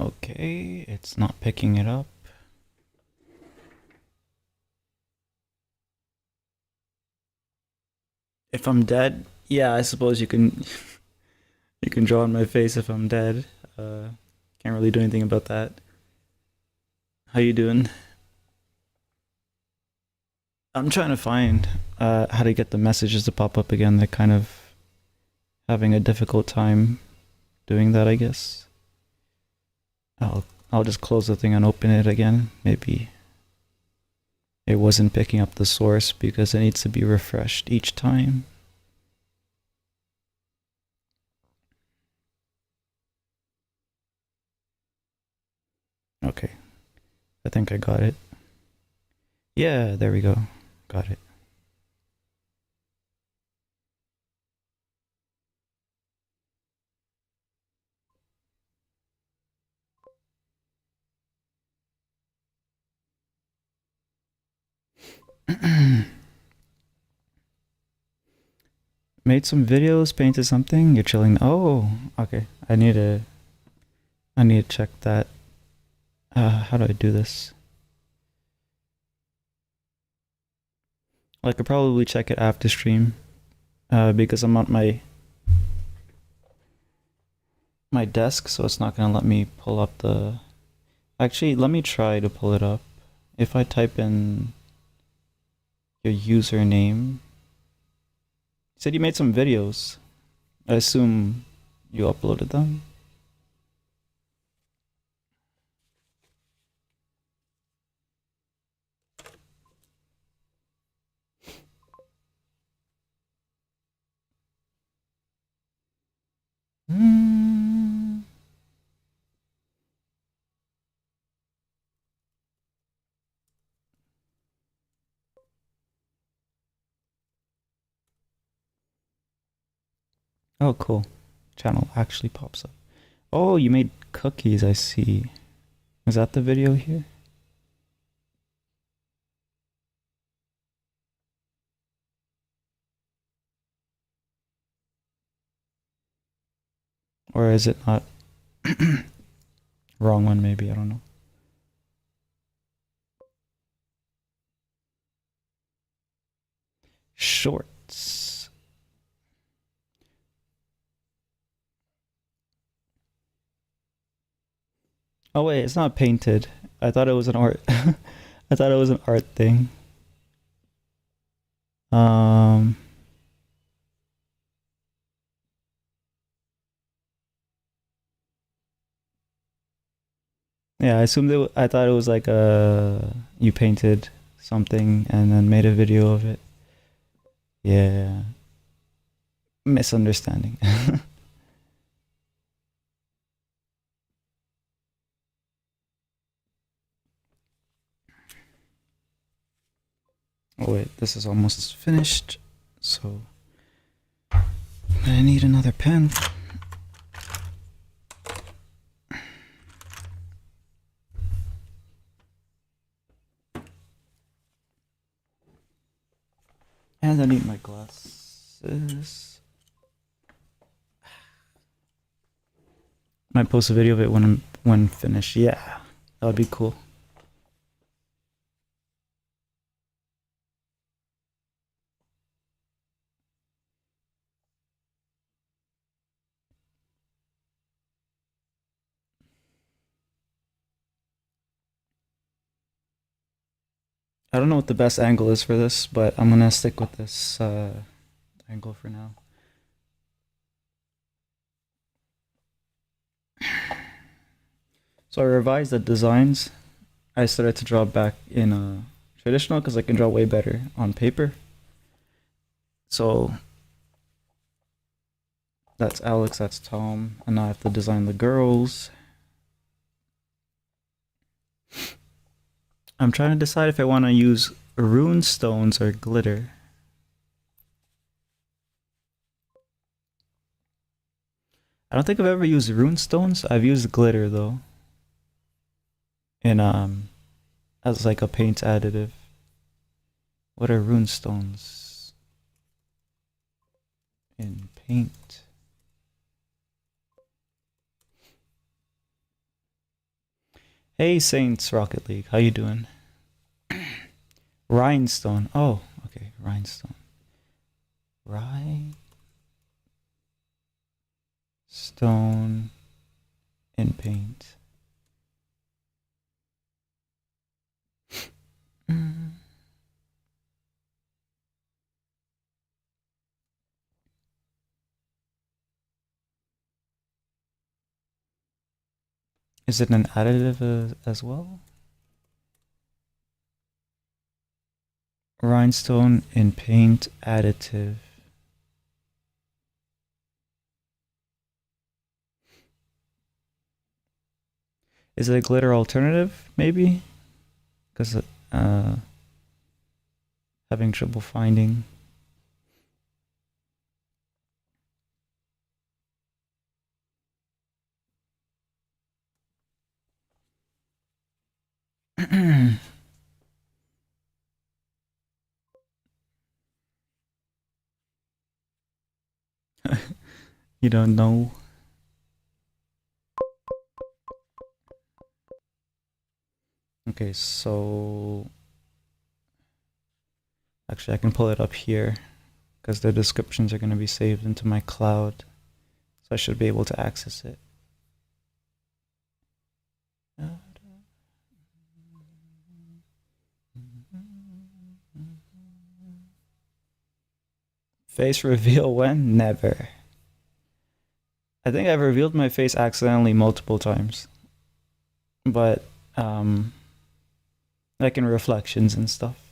Okay, it's not picking it up. If I'm dead, yeah, I suppose you can you can draw on my face if I'm dead. Uh, can't really do anything about that. How you doing? I'm trying to find how to get the messages to pop up again. They're kind of having a difficult time doing that, I guess. I'll just close the thing and open it again. Maybe it wasn't picking up the source because it needs to be refreshed each time. Okay, I think I got it. Yeah, there we go. Got it. Made some videos, painted something. You're chilling. Oh, okay. I need to check that. How do I do this? I could probably check it after stream. Because I'm on my desk, so it's not gonna let me pull up the. Actually, let me try to pull it up. If I type in your username, you said you made some videos. I assume you uploaded them. Mm. Oh, cool. Channel actually pops up. Oh, you made cookies, I see. Is that the video here? Or is it not? Wrong one, maybe. I don't know. Shorts. Oh, wait, it's not painted. I thought it was an art. I thought it was an art thing. Um, yeah, I thought it was like you painted something and then made a video of it. Yeah, misunderstanding. Oh wait, this is almost finished, so I need another pen. And I need my glasses. Might post a video of it when finished. Yeah, that would be cool. I don't know what the best angle is for this, but I'm gonna stick with this angle for now. So I revised the designs. I started to draw back in traditional because I can draw way better on paper. So that's Alex, that's Tom, and now I have to design the girls. I'm trying to decide if I want to use rune stones or glitter. I don't think I've ever used rune stones. I've used glitter though, in as like a paint additive. What are rune stones in paint? Hey Saints Rocket League, how you doing? Rhinestone. Oh, okay, rhinestone. Rhinestone in paint. Mm. Is it an additive as well? Rhinestone in paint additive. Is it a glitter alternative, maybe? Because having trouble finding. You don't know. Okay, so actually I can pull it up here because the descriptions are going to be saved into my cloud, so I should be able to access it. Face reveal when? Never. I think I've revealed my face accidentally multiple times, but like in reflections and stuff.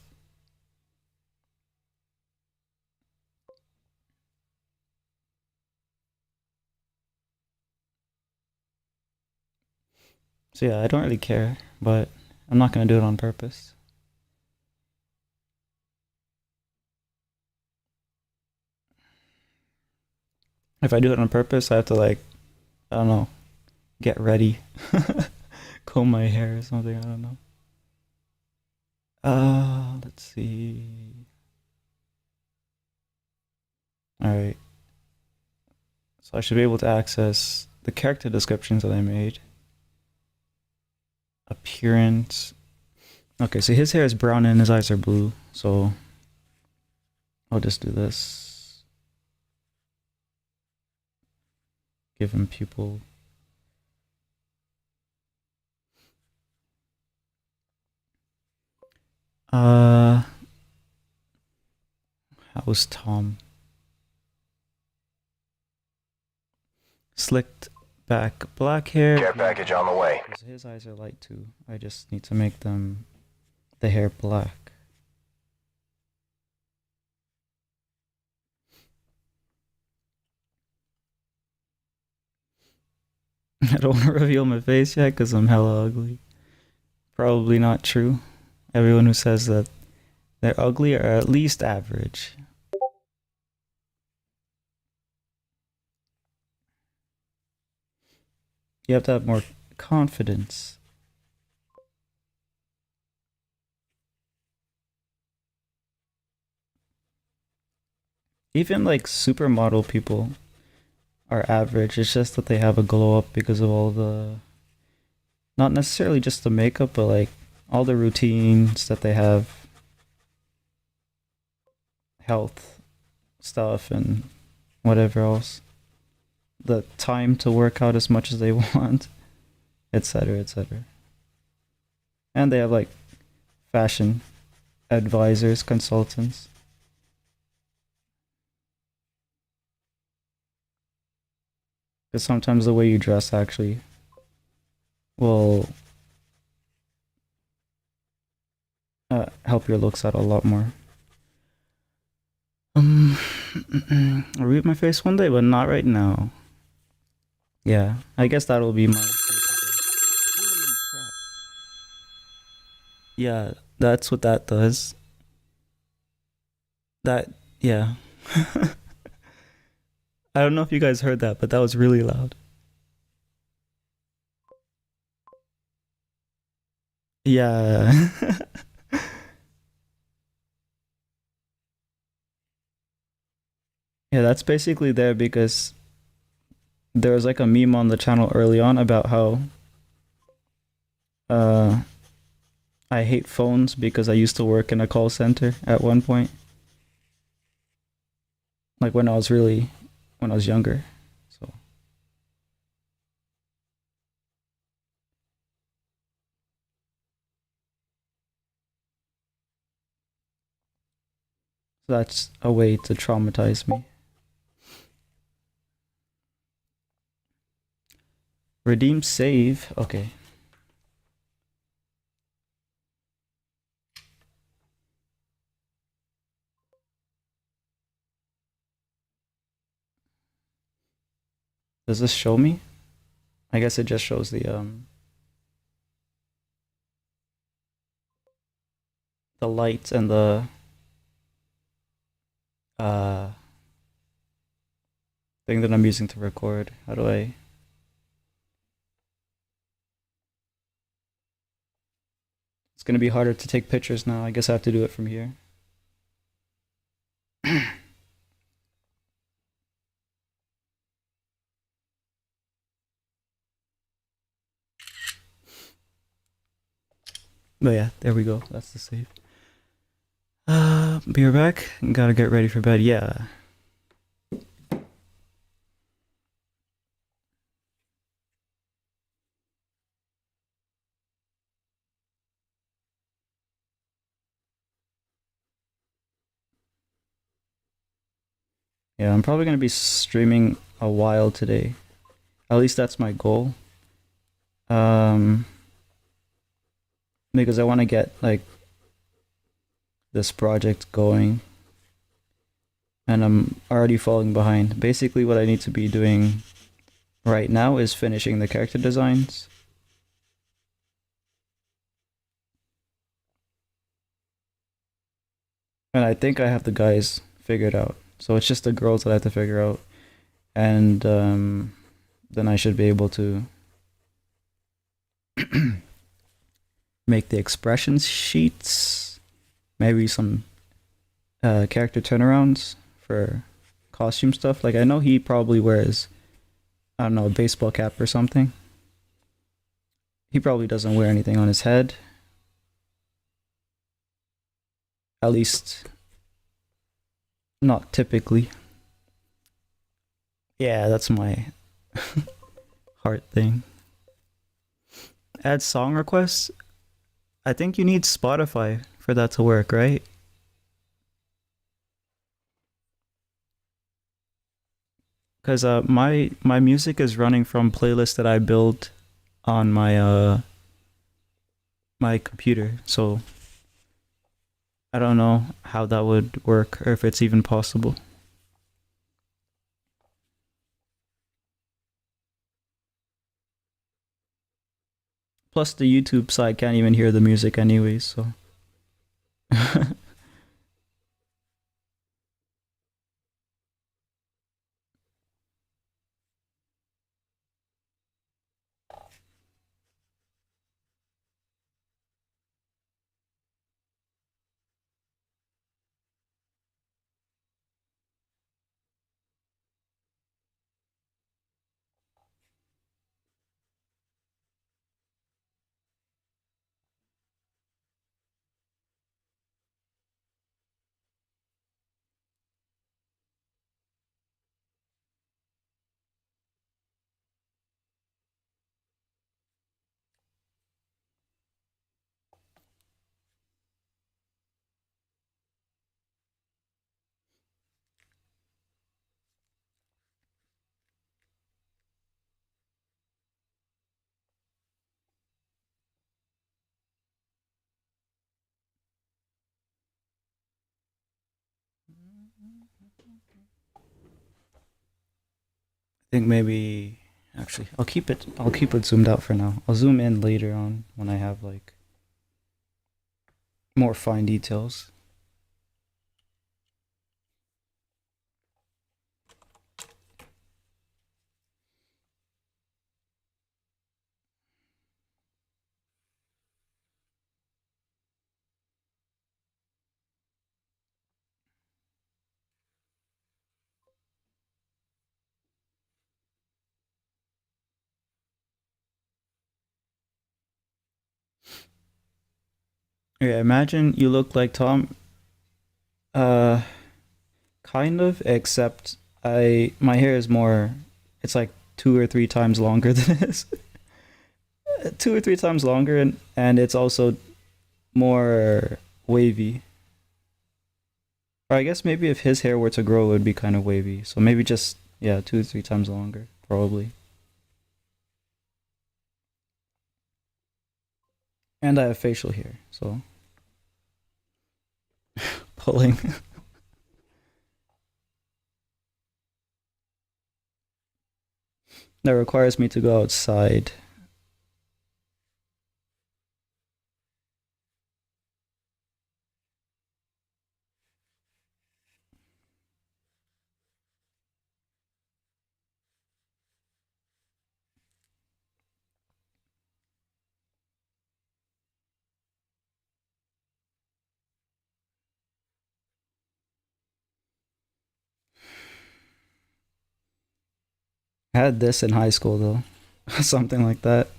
So yeah, I don't really care, but I'm not gonna do it on purpose. If I do it on purpose, I have to like, I don't know, get ready, comb my hair or something. I don't know. Let's see. All right, so I should be able to access the character descriptions that I made. Appearance. Okay, so his hair is brown and his eyes are blue. So I'll just do this. Give him pupil. How's Tom? Slicked back black hair. Care package on the way. Because his eyes are light too. I just need to make them the hair black. I don't want to reveal my face yet because I'm hella ugly. Probably not true. Everyone who says that they're ugly are at least average. You have to have more confidence. Even like supermodel people are average. It's just that they have a glow up because of all the, not necessarily just the makeup, but like all the routines that they have, health stuff, and whatever else. The time to work out as much as they want, etc., etc. And they have like fashion advisors, consultants. Because sometimes the way you dress actually will help your looks out a lot more. I'll read my face one day, but not right now. Yeah, I guess that'll be my Holy crap. Yeah, that's what that does. That, yeah. I don't know if you guys heard that, but that was really loud. Yeah. Yeah, that's basically there because there was like a meme on the channel early on about how Uh, I hate phones because I used to work in a call center at one point, like when I was younger. So that's a way to traumatize me. Redeem save. Okay. Does this show me? I guess it just shows the light and the uh thing that I'm using to record. How do I? It's gonna be harder to take pictures now. I guess I have to do it from here. But yeah, there we go. That's the save. Be right back. Gotta get ready for bed. Yeah. Yeah, I'm probably gonna be streaming a while today. At least that's my goal. Um, because I want to get like this project going, and I'm already falling behind. Basically, what I need to be doing right now is finishing the character designs. And I think I have the guys figured out. So it's just the girls that I have to figure out. And then I should be able to make the expressions sheets, maybe some character turnarounds for costume stuff. Like I know he probably wears, I don't know, a baseball cap or something. He probably doesn't wear anything on his head. At least not typically. Yeah, that's my heart thing. Add song requests. I think you need Spotify for that to work, right? Because my music is running from playlists that I built on my computer, so I don't know how that would work or if it's even possible. Plus, the YouTube side can't even hear the music anyways, so. I think maybe actually I'll keep it zoomed out for now. I'll zoom in later on when I have like more fine details. Yeah, imagine you look like Tom. Uh, kind of, except I my hair is more. It's like 2 or 3 times longer than this. 2 or 3 times longer, and it's also more wavy. Or I guess maybe if his hair were to grow, it would be kind of wavy. So maybe just yeah, 2 or 3 times longer, probably. And I have facial hair, so pulling. That requires me to go outside. I had this in high school though, something like that.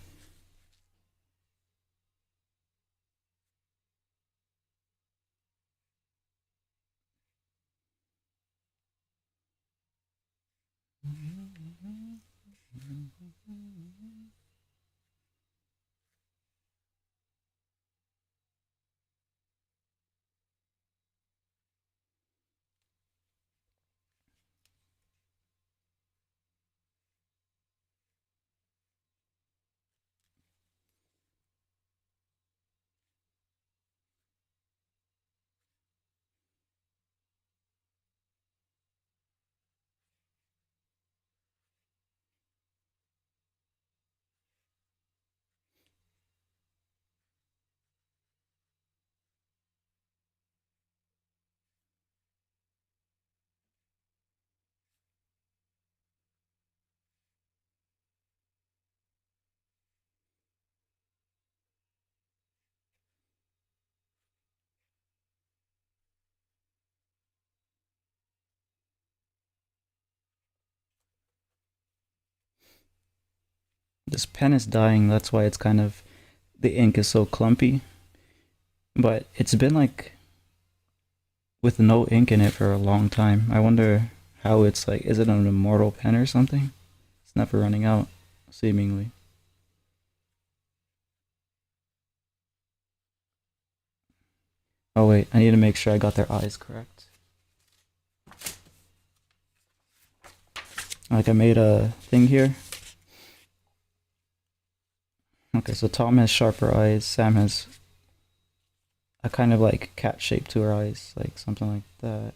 This pen is dying. That's why it's kind of the ink is so clumpy. But it's been like with no ink in it for a long time. I wonder how it's like. Is it an immortal pen or something? It's never running out, seemingly. Oh wait, I need to make sure I got their eyes correct. Like I made a thing here. Okay, so Tom has sharper eyes. Sam has a kind of like cat shape to her eyes, like something like that.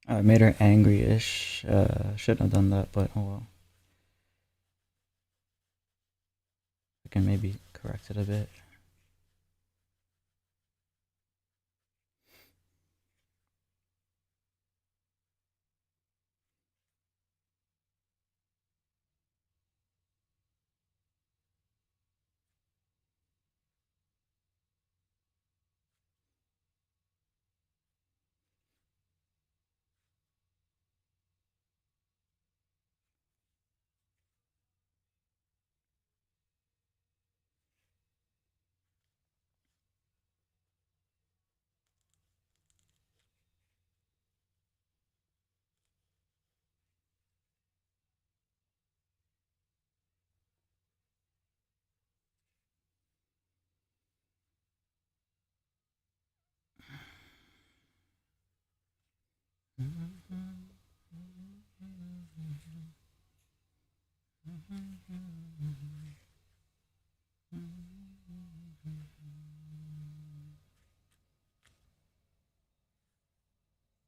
I made her angry-ish. Shouldn't have done that, but oh well. I can maybe correct it a bit.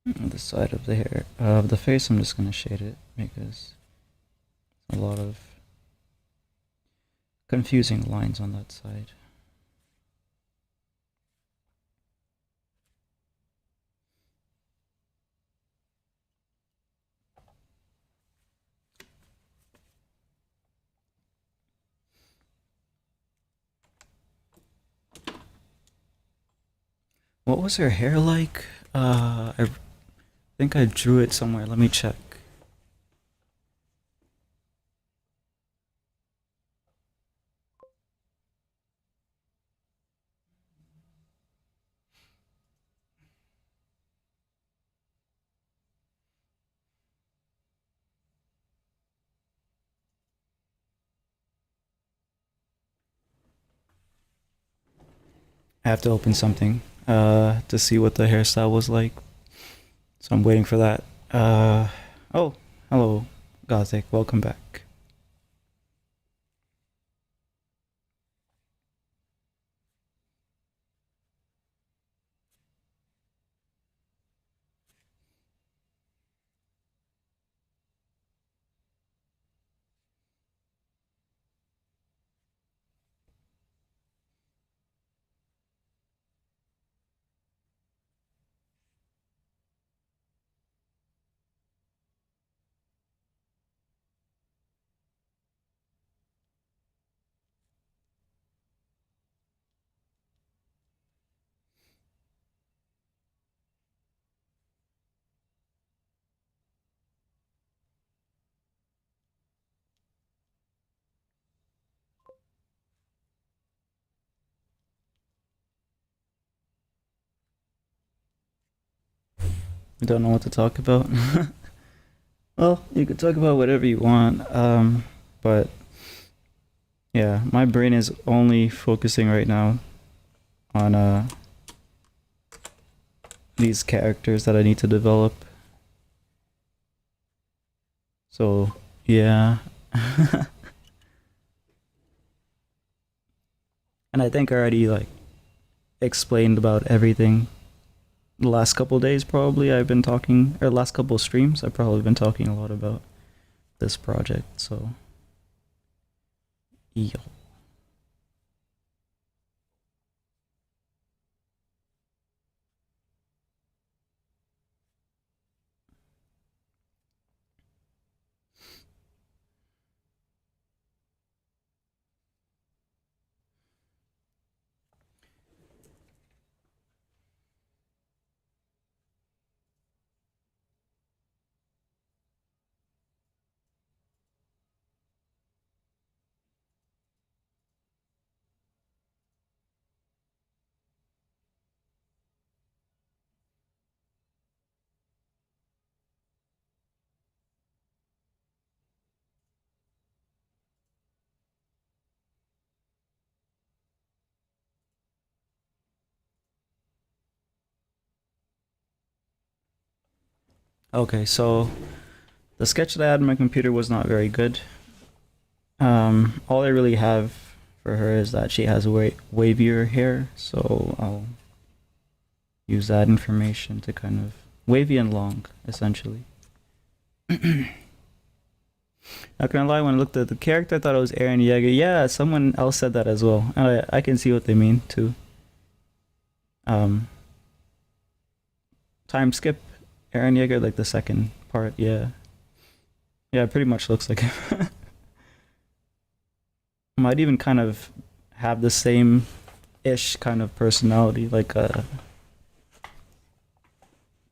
The side of the hair, of the face, I'm just gonna shade it because a lot of confusing lines on that side. What was her hair like? I think I drew it somewhere. Let me check. I have to open something to see what the hairstyle was like. So I'm waiting for that. Oh, hello, Gothic. Welcome back. You don't know what to talk about? Well, you could talk about whatever you want. But yeah, my brain is only focusing right now on these characters that I need to develop. So yeah. And I think I already like explained about everything the last couple days. Probably I've been talking, or last couple streams I've probably been talking a lot about this project. So yo. Okay, so the sketch that I had on my computer was not very good. All I really have for her is that she has wavier hair, so I'll use that information to kind of wavy and long, essentially. Not gonna lie, when I looked at the character, I thought it was Eren Yeager. Yeah, someone else said that as well. I can see what they mean too. Um, time skip, Eren Yeager, like the second part. Yeah, yeah, it pretty much looks like him. Might even kind of have the same ish kind of personality, like a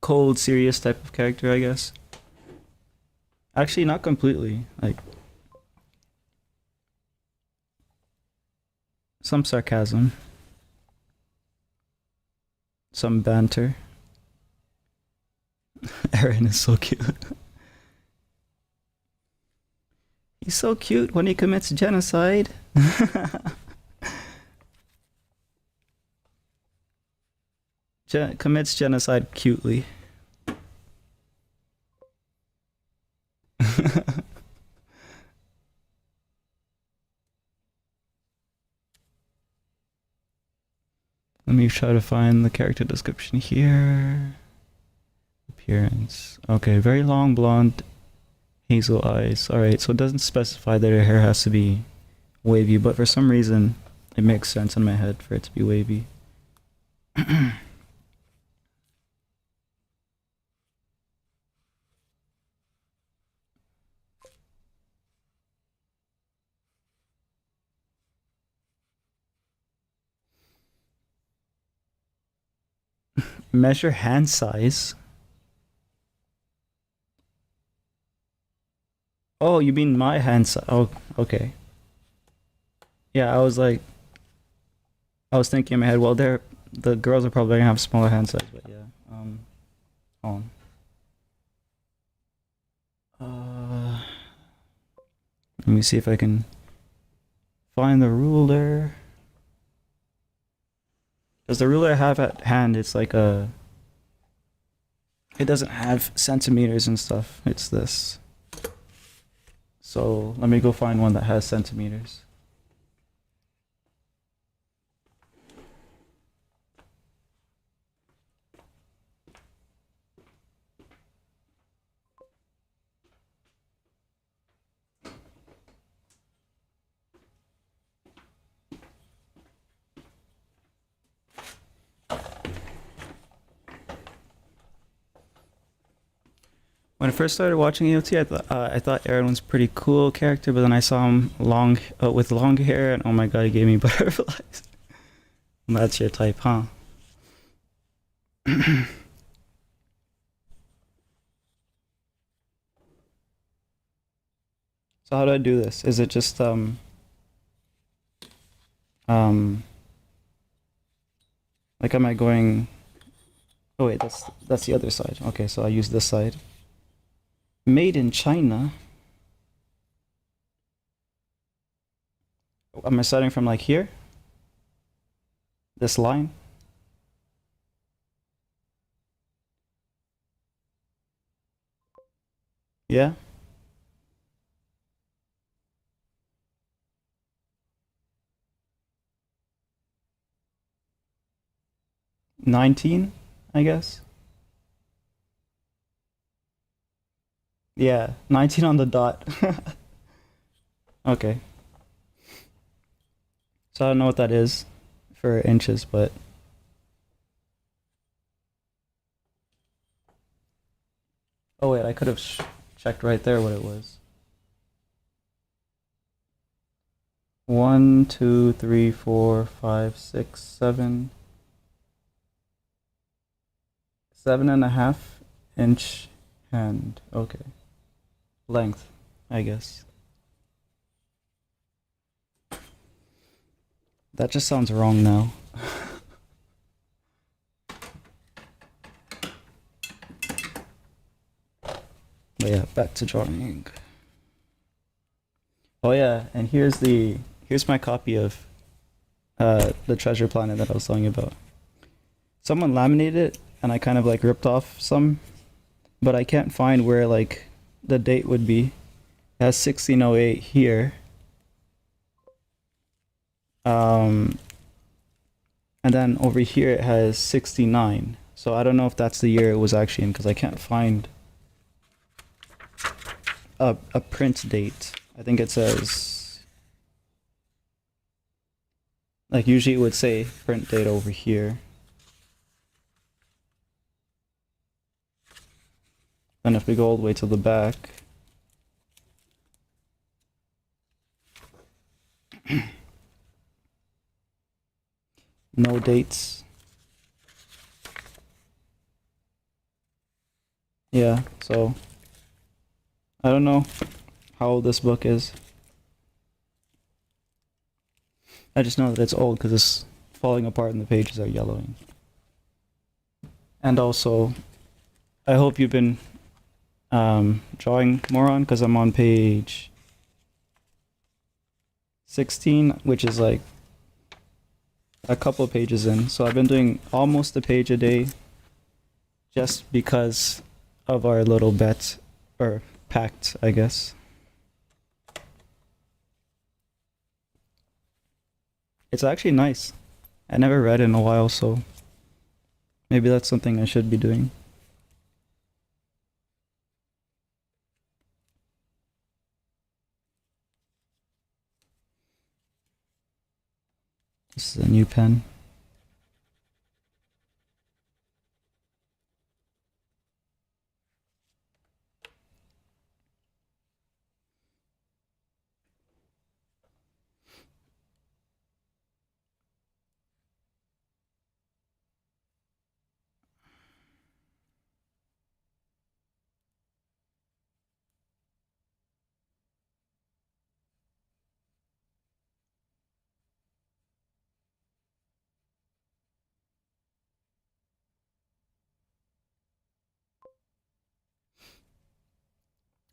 cold, serious type of character, I guess. Actually, not completely. Like some sarcasm, some banter. Eren is so cute. He's so cute when he commits genocide. Commits genocide cutely. Let me try to find the character description here. Appearance. Okay, very long blonde hazel eyes. Alright, so it doesn't specify that her hair has to be wavy, but for some reason it makes sense in my head for it to be wavy. Measure hand size. Oh, you mean my hand size? Oh, okay. Yeah, I was thinking in my head, well, the girls are probably gonna have smaller hand size, but yeah. Hold on. Let me see if I can find the ruler. Because the ruler I have at hand, it's like a. It doesn't have centimeters and stuff. It's this. So let me go find one that has centimeters. When I first started watching AOT, I thought Aaron was a pretty cool character, but then I saw him with long hair, and oh my god, he gave me butterflies. That's your type, huh? So how do I do this? Is it just like am I going? Oh wait, that's the other side. Okay, so I use this side. Made in China. Am I starting from like here? This line? Yeah? 19, I guess? Yeah, 19 on the dot. Okay. So I don't know what that is for inches, but oh wait, I could have checked right there what it was. 1, 2, 3, 4, 5, 6, 7. 7.5 inch hand. Okay. Length, I guess. That just sounds wrong now. But yeah, back to drawing. Oh yeah, and here's my copy of the treasure planet that I was telling you about. Someone laminated it and I kind of like ripped off some, but I can't find where like the date would be. It has 1608 here. And then over here it has 69. So I don't know if that's the year it was actually in because I can't find a print date. I think it says like usually it would say print date over here. Then if we go all the way to the back, no dates. Yeah, so I don't know how old this book is. I just know that it's old because it's falling apart and the pages are yellowing. And also, I hope you've been drawing more on because I'm on page 16, which is like a couple of pages in. So I've been doing almost a page a day just because of our little bet, or pact, I guess. It's actually nice. I never read in a while, so maybe that's something I should be doing. This is a new pen.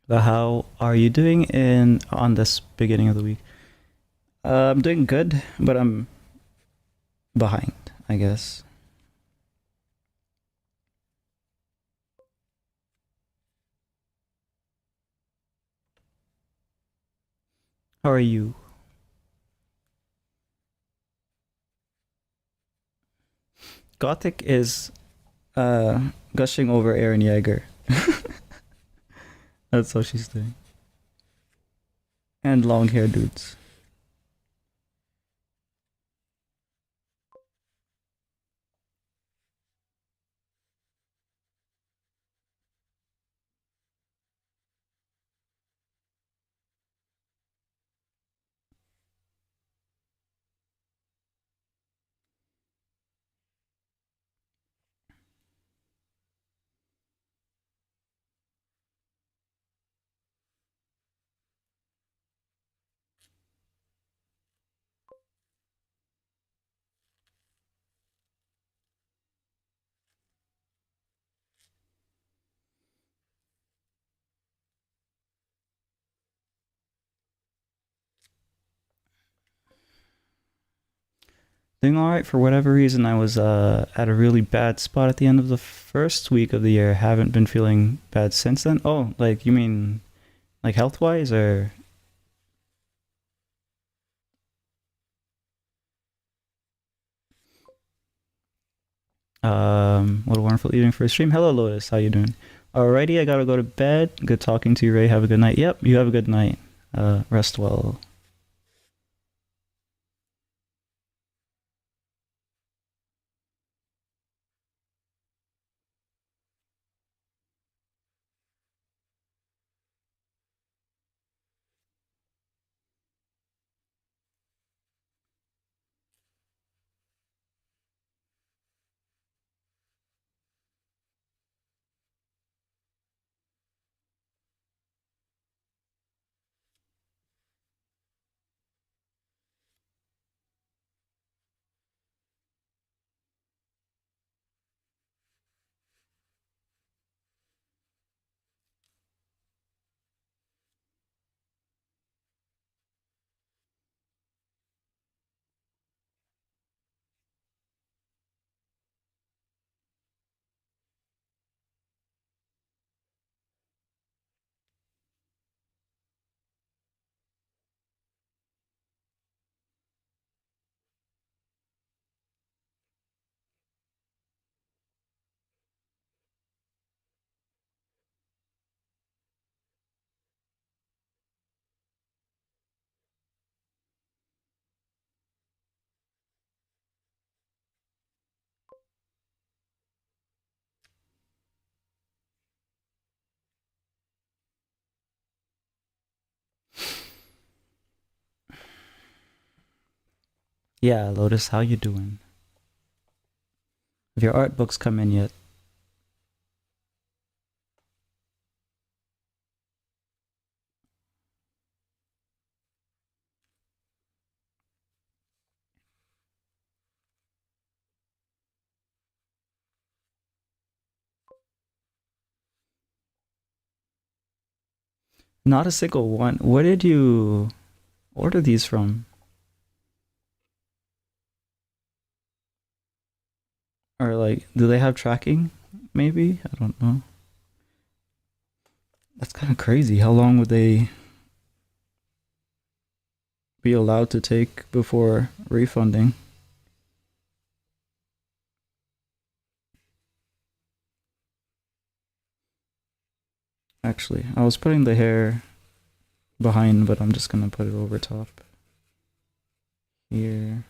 But how are you doing in on this beginning of the week? I'm doing good, but I'm behind, I guess. How are you? Gothic is gushing over Aaron Yeager. That's what she's doing. And long hair dudes. Doing all right. For whatever reason, I was at a really bad spot at the end of the first week of the year. Haven't been feeling bad since then. Oh, like you mean like health wise, or what a wonderful evening for a stream. Hello, Lotus. How you doing? Alrighty, I gotta go to bed. Good talking to you, Ray. Have a good night. Yep, you have a good night. Rest well. Yeah, Lotus, how you doing? Have your art books come in yet? Not a single one. Where did you order these from? Or like, do they have tracking? Maybe? I don't know. That's kind of crazy. How long would they be allowed to take before refunding? Actually, I was putting the hair behind, but I'm just gonna put it over top here.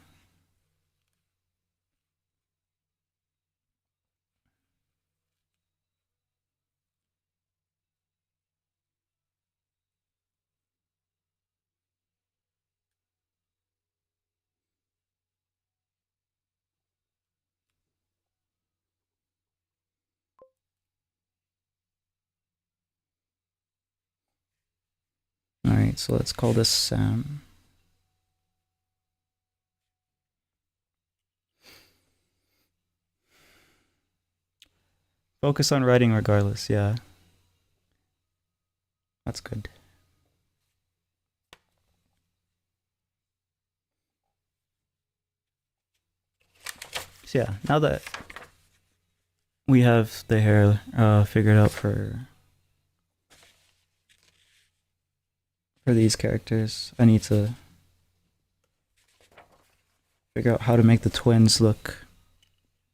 Alright, so let's call this Sam. Focus on writing regardless, yeah. That's good. So yeah, now that we have the hair figured out for these characters, I need to figure out how to make the twins look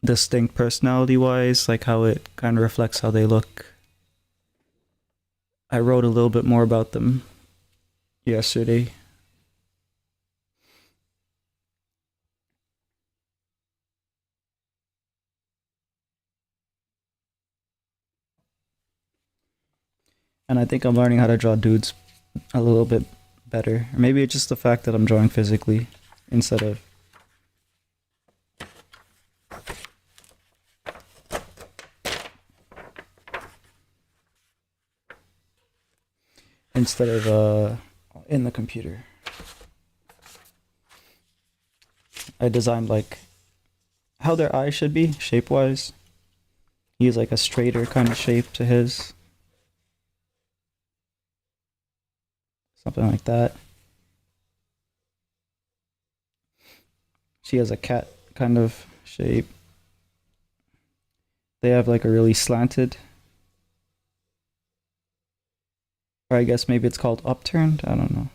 distinct personality-wise, like how it kind of reflects how they look. I wrote a little bit more about them yesterday. And I think I'm learning how to draw dudes a little bit better. Or maybe it's just the fact that I'm drawing physically instead of in the computer. I designed like how their eyes should be shape-wise. Use like a straighter kind of shape to his. Something like that. She has a cat kind of shape. They have like a really slanted, or I guess maybe it's called upturned. I don't know.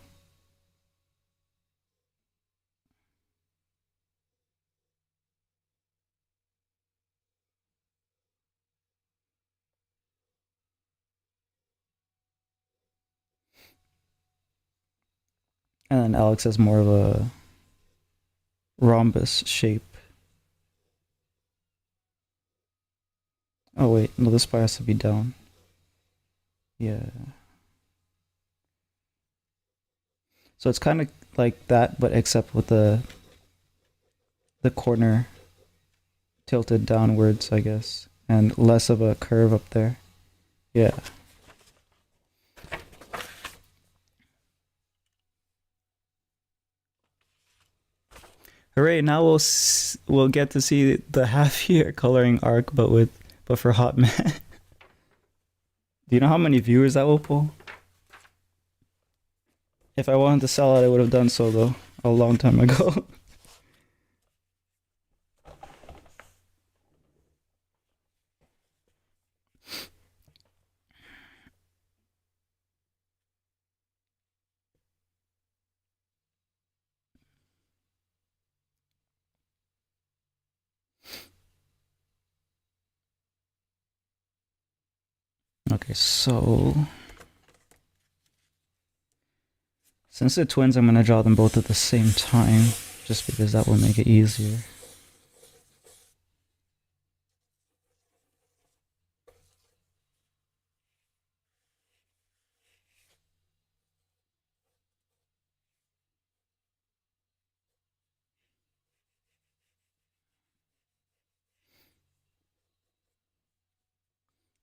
And then Alex has more of a rhombus shape. Oh wait, no, this part has to be down. Yeah. So it's kind of like that, but except with the corner tilted downwards, I guess, and less of a curve up there. Yeah. Hooray! Now we'll get to see the half year coloring arc, but for Hot Man. Do you know how many viewers that will pull? If I wanted to sell it, I would have done so though a long time ago. Okay, so since they're twins, I'm gonna draw them both at the same time, just because that will make it easier.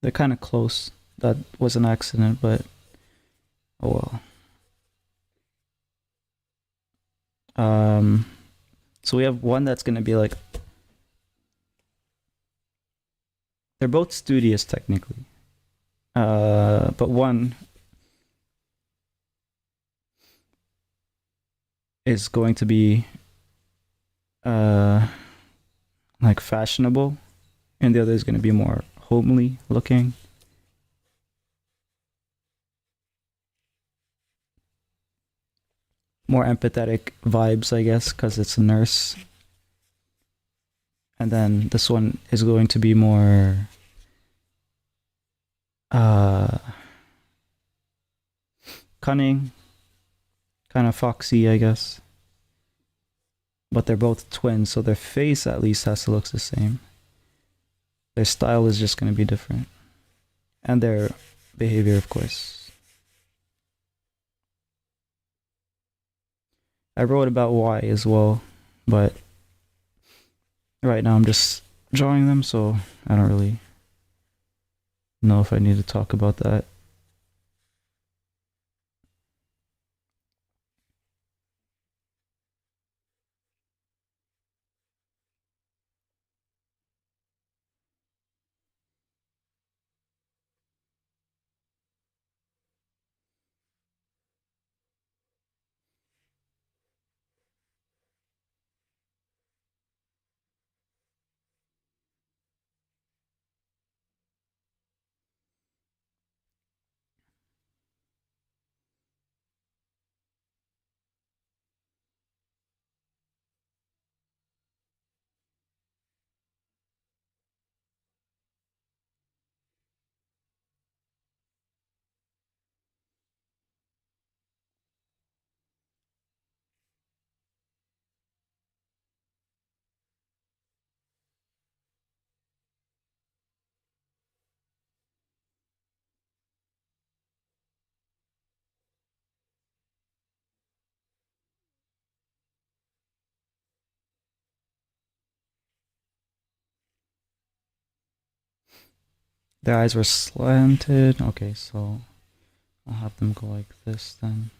They're kind of close. That was an accident, but oh well. So we have one that's gonna be like, they're both studious technically. But one is going to be like fashionable, and the other is gonna be more homely looking. More empathetic vibes, I guess, because it's a nurse. And then this one is going to be more cunning, kind of foxy, I guess. But they're both twins, so their face at least has to look the same. Their style is just going to be different. And their behavior, of course. I wrote about why as well, but right now I'm just drawing them, so I don't really know if I need to talk about that. Their eyes were slanted. Okay, so I'll have them go like this then.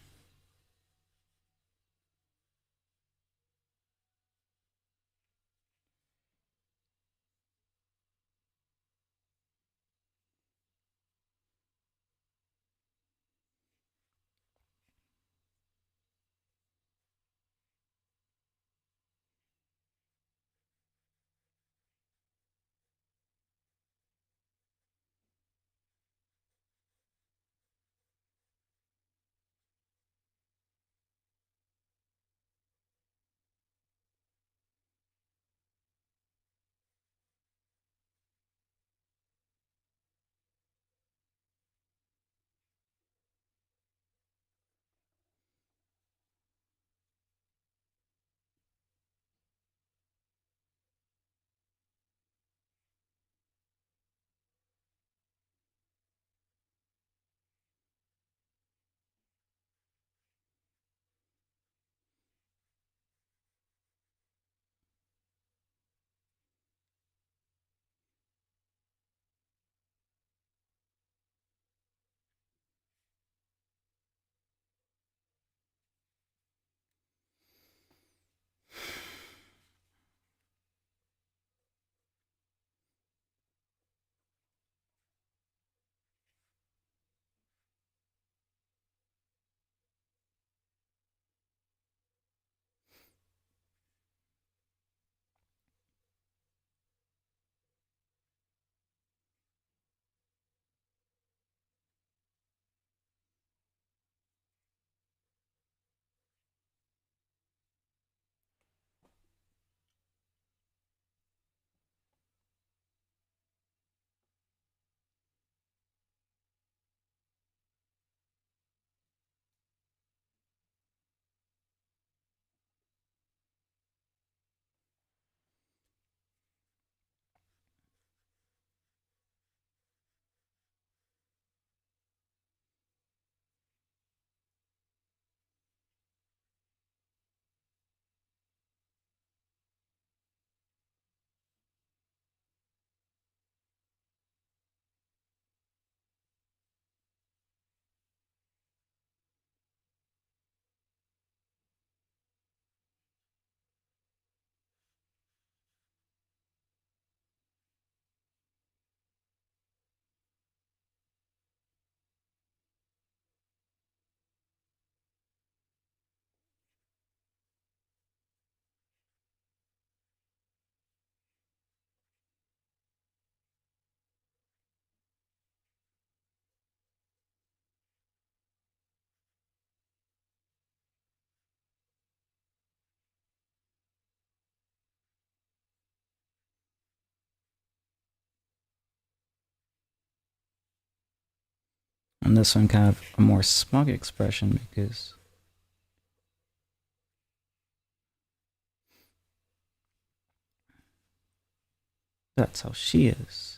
And this one kind of a more smug expression because that's how she is.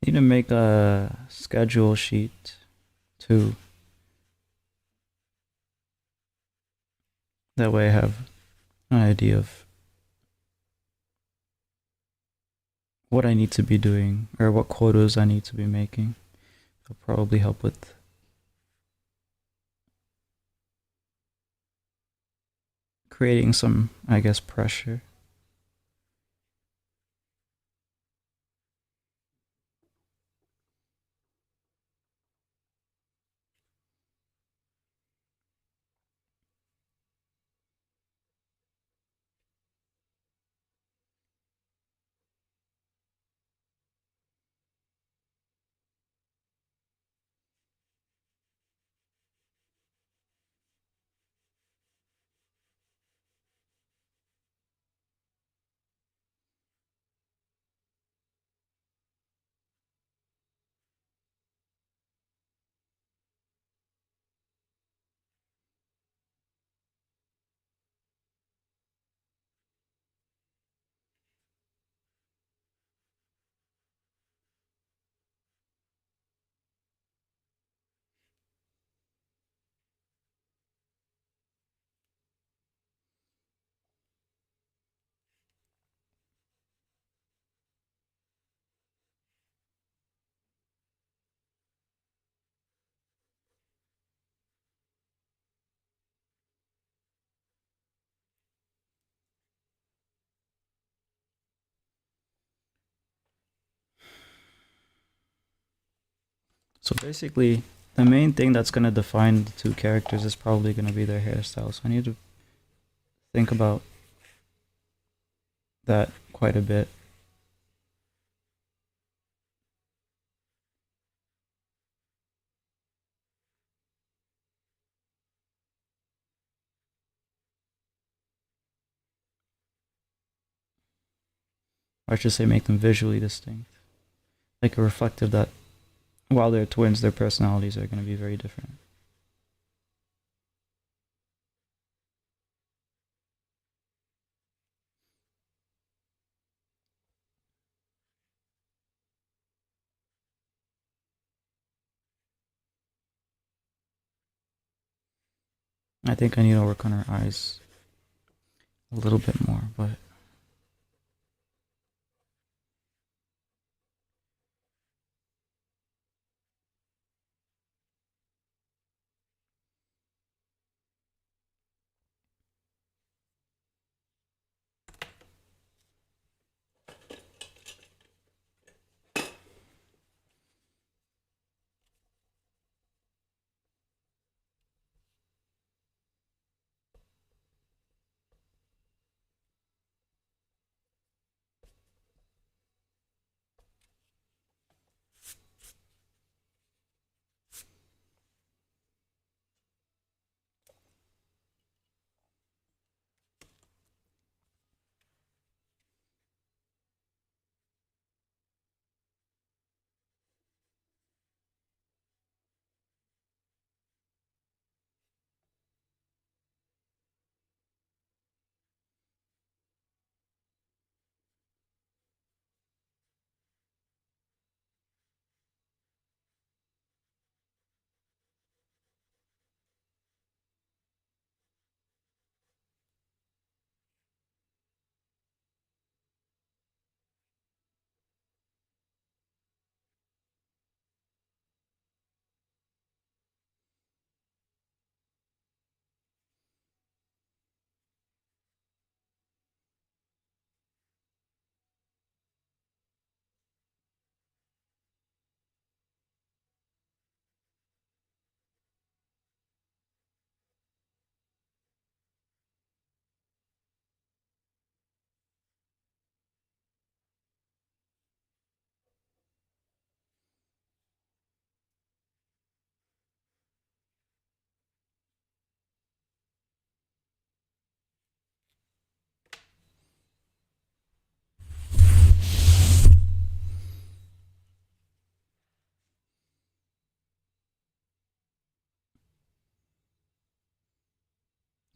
Need to make a schedule sheet too. That way I have an idea of what I need to be doing or what quotas I need to be making. It'll probably help with creating some, I guess, pressure. So basically, the main thing that's going to define the two characters is probably going to be their hairstyle. So I need to think about that quite a bit. Or I should say make them visually distinct. Like a reflective that while they're twins, their personalities are going to be very different. I think I need to work on her eyes a little bit more, but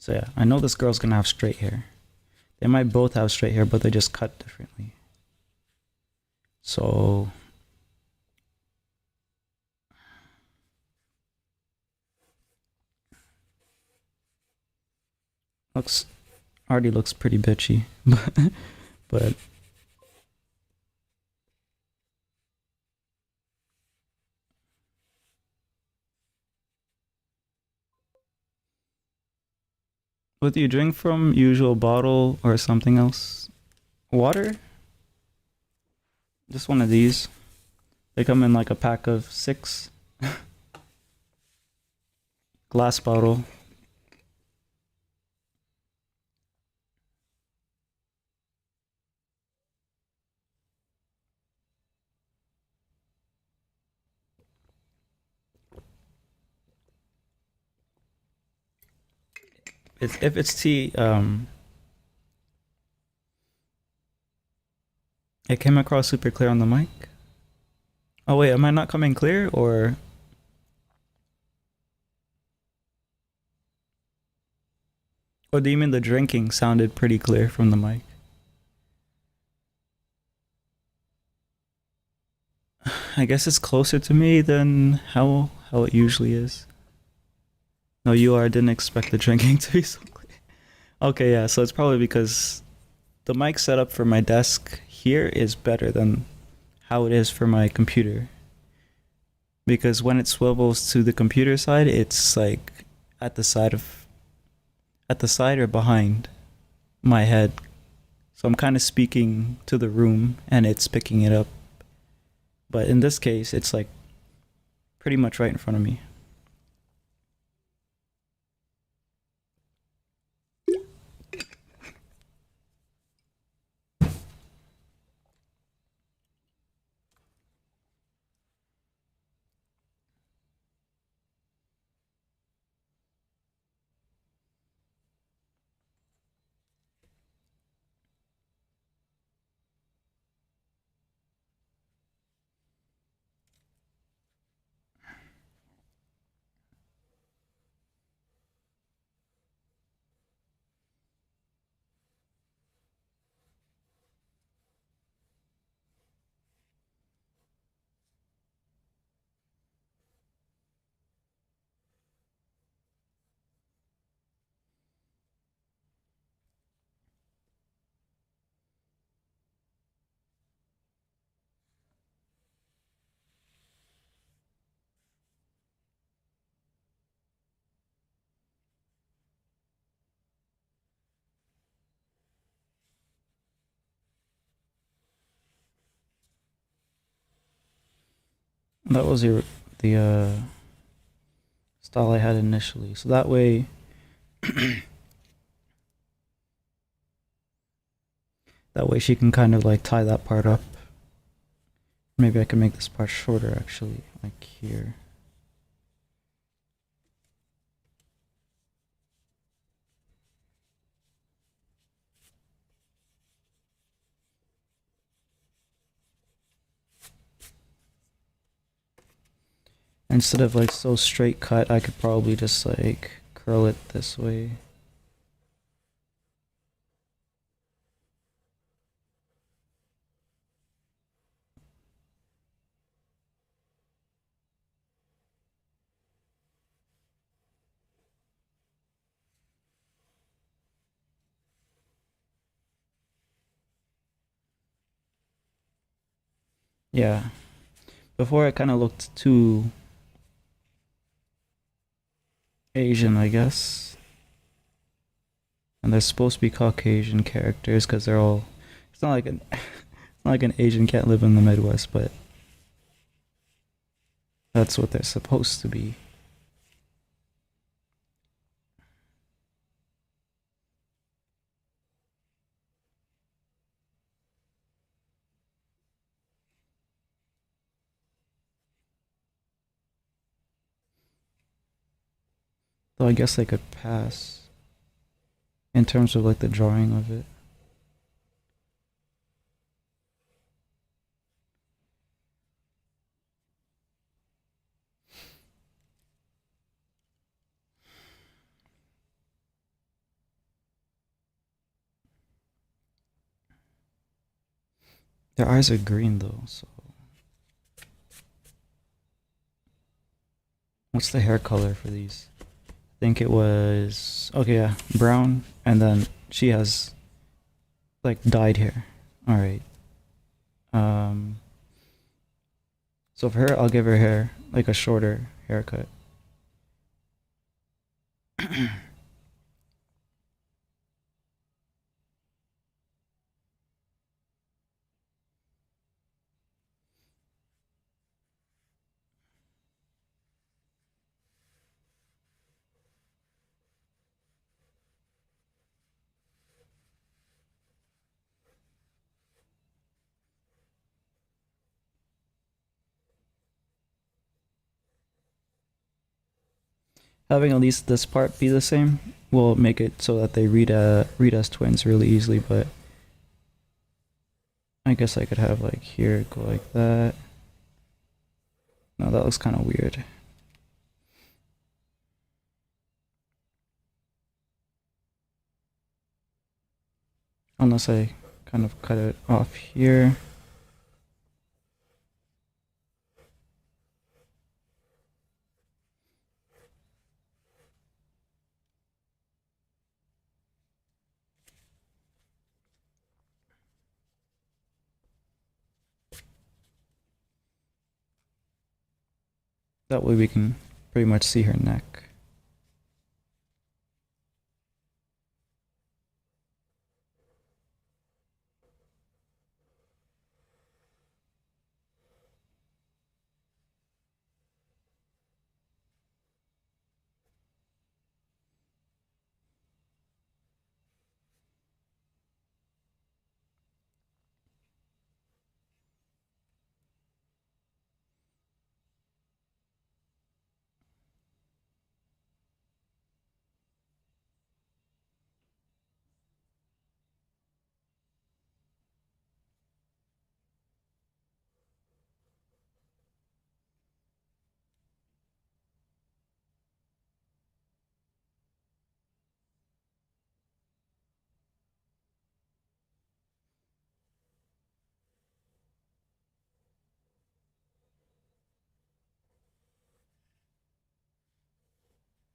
so yeah, I know this girl's gonna have straight hair. They might both have straight hair, but they just cut differently. So looks already looks pretty bitchy, but what do you drink from? Usual bottle or something else? Water? Just one of these. They come in like a pack of 6. Glass bottle. If it's tea, it came across super clear on the mic. Oh wait, am I not coming clear or do you mean the drinking sounded pretty clear from the mic? I guess it's closer to me than how it usually is. No, you are. I didn't expect the drinking to be so clear. Okay, yeah. So it's probably because the mic setup for my desk here is better than how it is for my computer. Because when it swivels to the computer side, it's like at the side of at the side or behind my head. So I'm kind of speaking to the room and it's picking it up. But in this case, it's like pretty much right in front of me. That was the style I had initially. So that way, that way she can kind of like tie that part up. Maybe I can make this part shorter actually, like here. Instead of like so straight cut, I could probably just like curl it this way. Yeah. Before it kind of looked too Asian, I guess. And they're supposed to be Caucasian characters because they're all. It's not like an, it's not like an Asian can't live in the Midwest, but that's what they're supposed to be. Though I guess they could pass in terms of like the drawing of it. Their eyes are green though, so what's the hair color for these? I think it was okay, yeah, brown, and then she has like dyed hair. All right. Um. So for her, I'll give her hair like a shorter haircut. Having at least this part be the same will make it so that they read as twins really easily. But I guess I could have like here go like that. No, that looks kind of weird. Unless I kind of cut it off here. That way we can pretty much see her neck.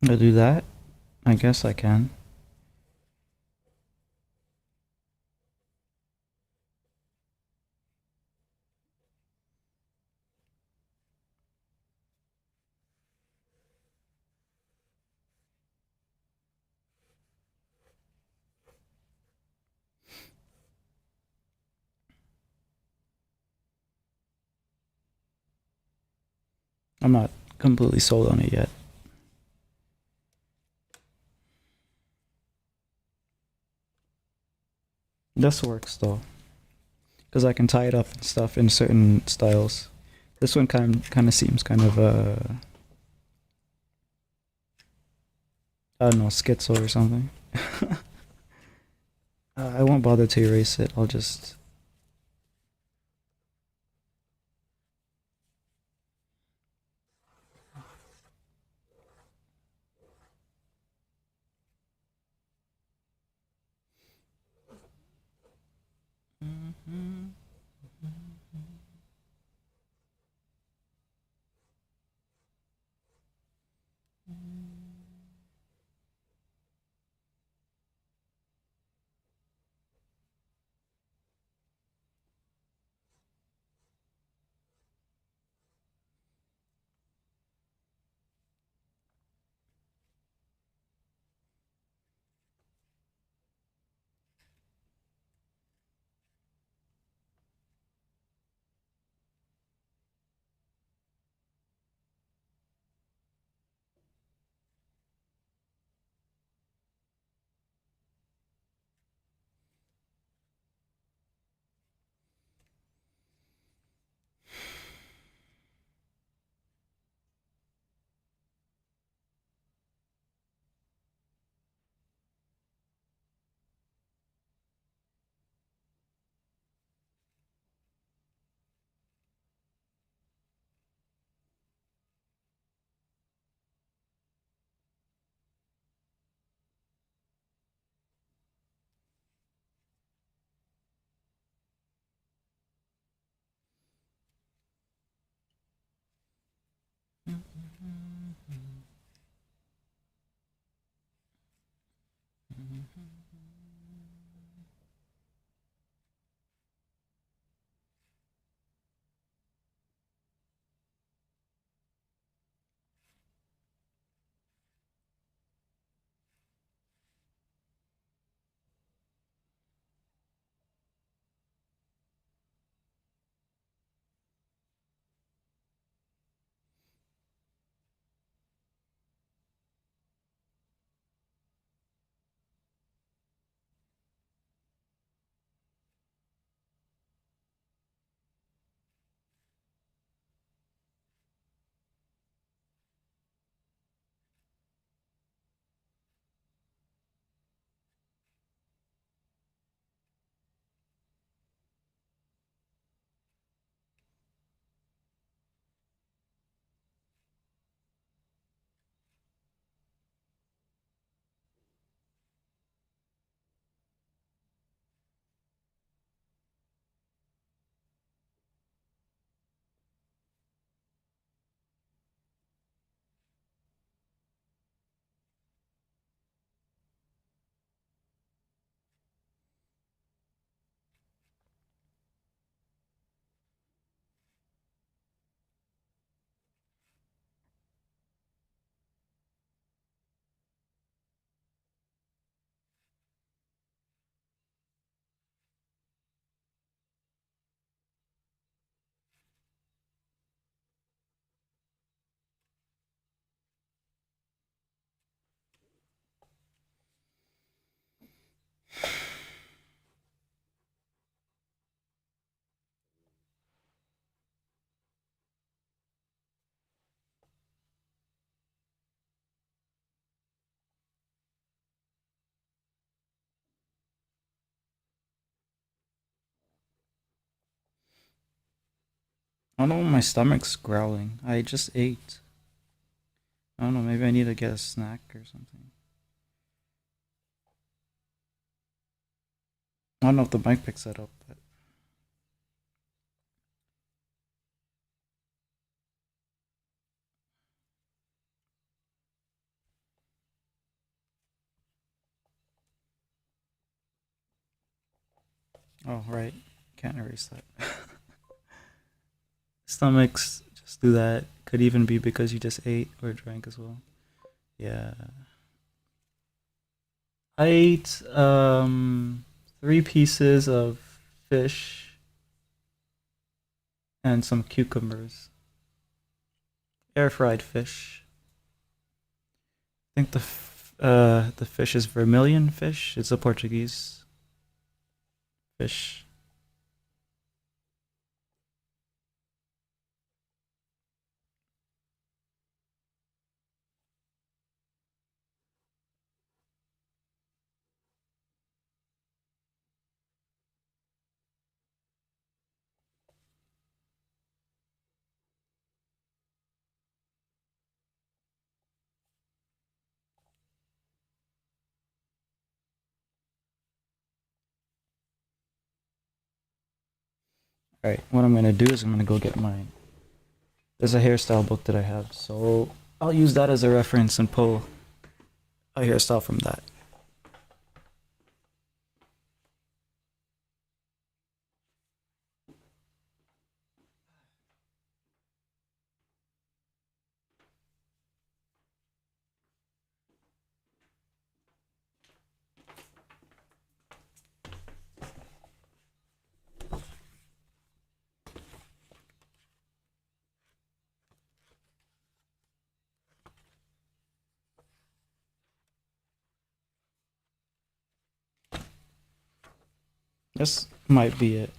To do that? I guess I can. I'm not completely sold on it yet. This works though, because I can tie it up and stuff in certain styles. This one kind of seems kind of I don't know, schizo or something. I won't bother to erase it. I'll just. I don't know. My stomach's growling. I just ate. I don't know. Maybe I need to get a snack or something. I don't know if the mic picks that up, but Oh, right. Can't erase that. Stomachs, just do that. Could even be because you just ate or drank as well. Yeah. I ate 3 pieces of fish and some cucumbers. Air fried fish. I think the fish is vermilion fish. It's a Portuguese fish. All right, what I'm gonna do is I'm gonna go get mine. There's a hairstyle book that I have, so I'll use that as a reference and pull a hairstyle from that. This might be it.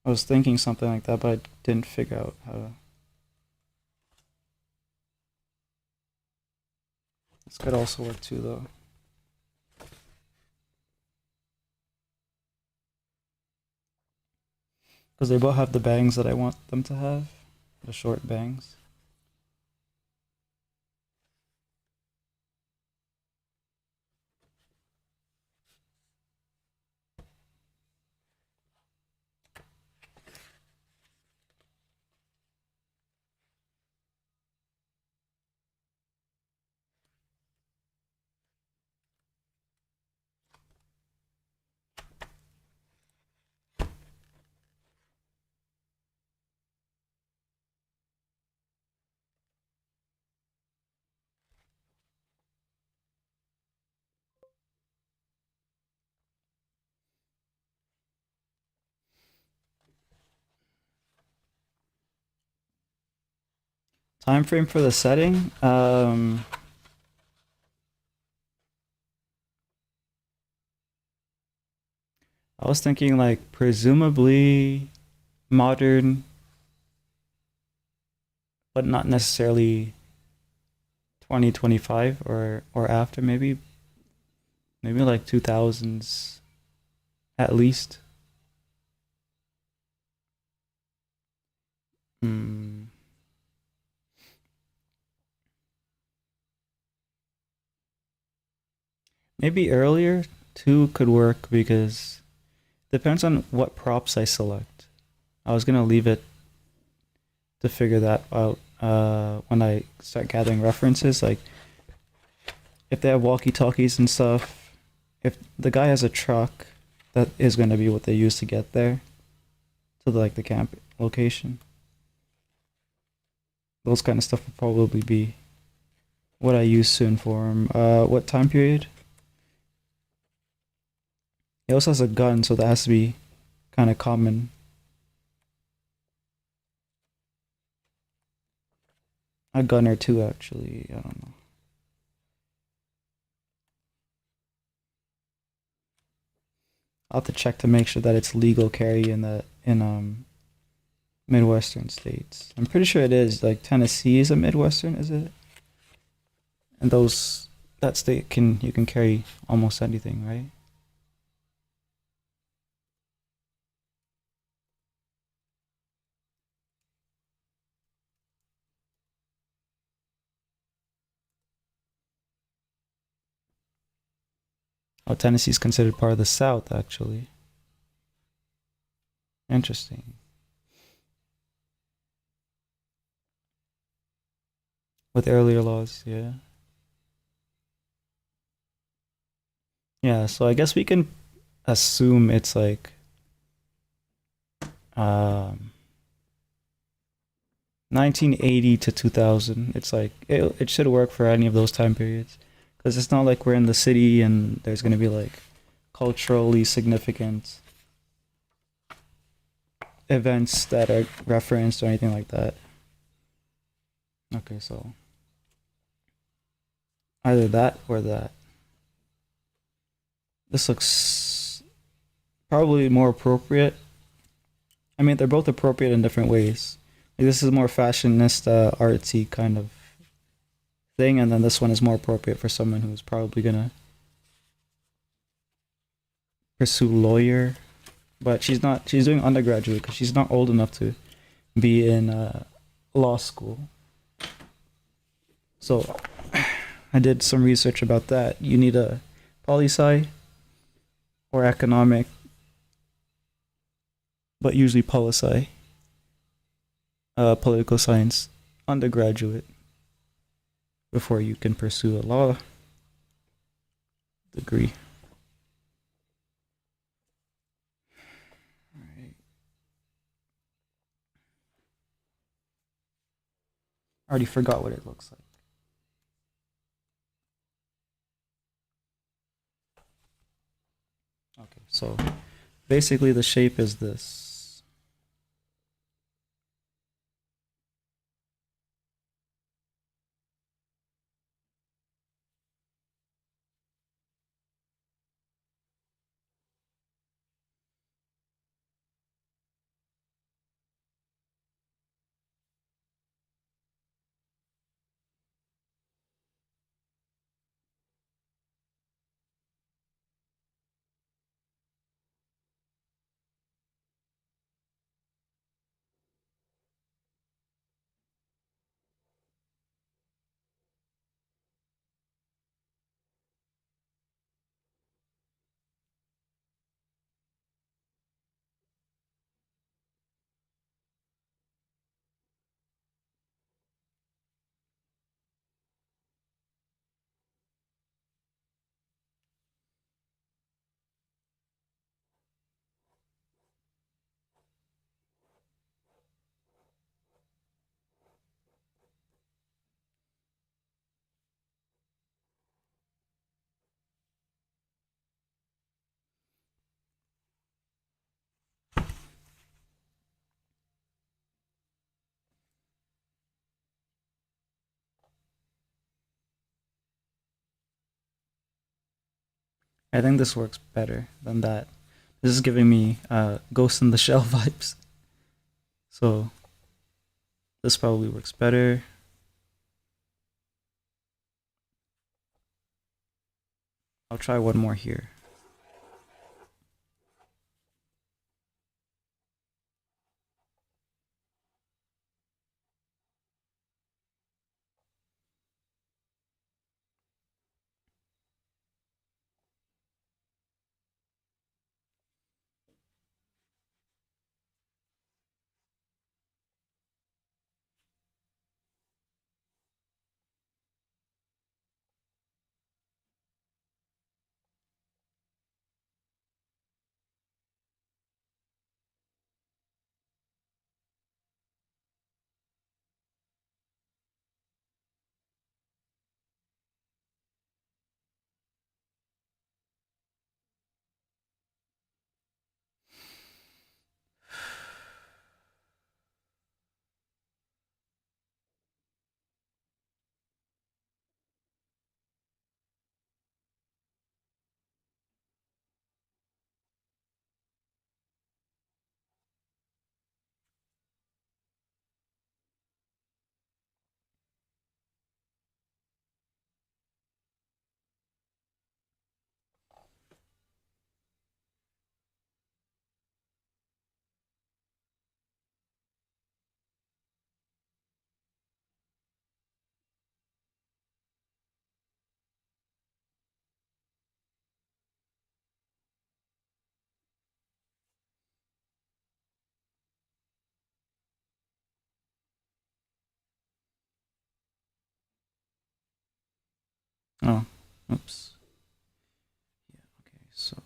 I was thinking something like that, but I didn't figure out how to. This could also work too, though. Because they both have the bangs that I want them to have. The short bangs. Time frame for the setting? I was thinking like presumably modern, but not necessarily 2025 or after. Maybe like 2000s at least. Hmm. Maybe earlier too could work because depends on what props I select. I was gonna leave it to figure that out when I start gathering references. Like if they have walkie talkies and stuff, if the guy has a truck, that is going to be what they use to get there to like the camp location. Those kind of stuff will probably be what I use to inform. What time period? He also has a gun, so that has to be kind of common. A gun or two, actually. I don't know. I'll have to check to make sure that it's legal carry in Midwestern states. I'm pretty sure it is. Like Tennessee is a Midwestern, is it? And those that state can you can carry almost anything, right? Oh, Tennessee's considered part of the South, actually. Interesting. With earlier laws, yeah. Yeah, so I guess we can assume it's like um 1980 to 2000. It's like it should work for any of those time periods because it's not like we're in the city and there's going to be like culturally significant events that are referenced or anything like that. Okay, so either that or that. This looks probably more appropriate. I mean, they're both appropriate in different ways. Like, this is more fashionista, artsy kind of thing, and then this one is more appropriate for someone who's probably gonna pursue lawyer, but she's not. She's doing undergraduate because she's not old enough to be in law school. So I did some research about that. You need a poli sci or economic, but usually poli sci, political science undergraduate before you can pursue a law degree. Right. I already forgot what it looks like. Okay, so basically the shape is this. I think this works better than that. This is giving me Ghost in the Shell vibes. So this probably works better. I'll try one more here. Oh, oops. Yeah, okay, so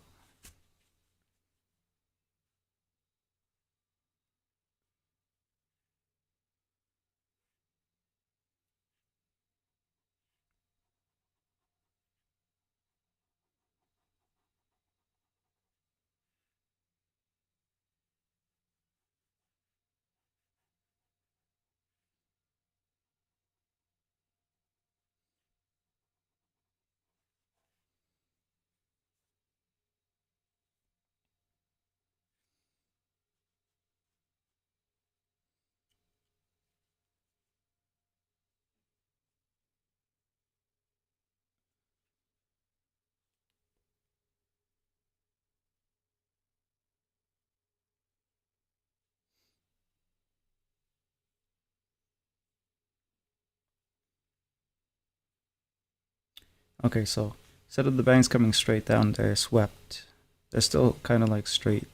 Okay, so instead of the bangs coming straight down, they're swept. They're still kind of like straight,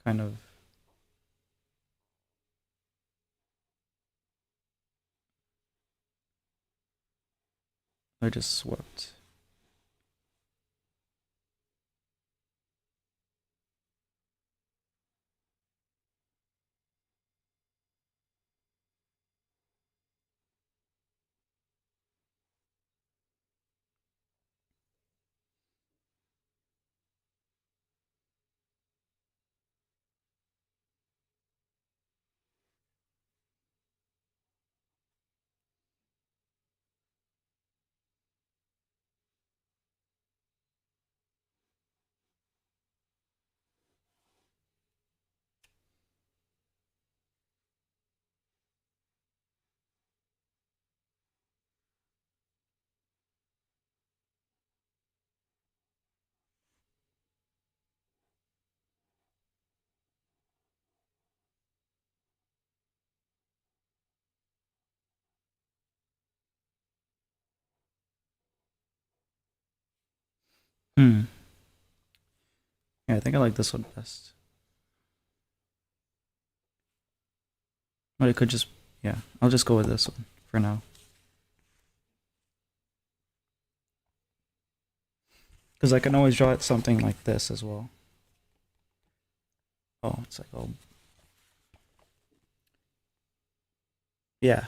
kind of. They're just swept. Hmm. Yeah, I think I like this one best. But it could just, yeah, I'll just go with this one for now. Because I can always draw it something like this as well. Oh, it's like, oh, yeah.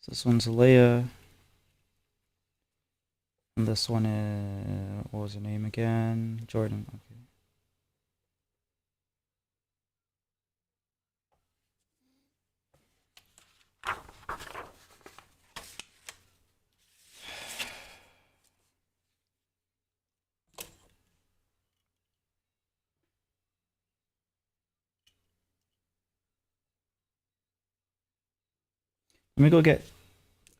So this one's Leia, and this one is, what was her name again? Jordan. Okay. Let me go get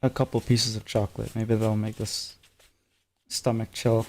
a couple pieces of chocolate. Maybe that'll make this stomach chill.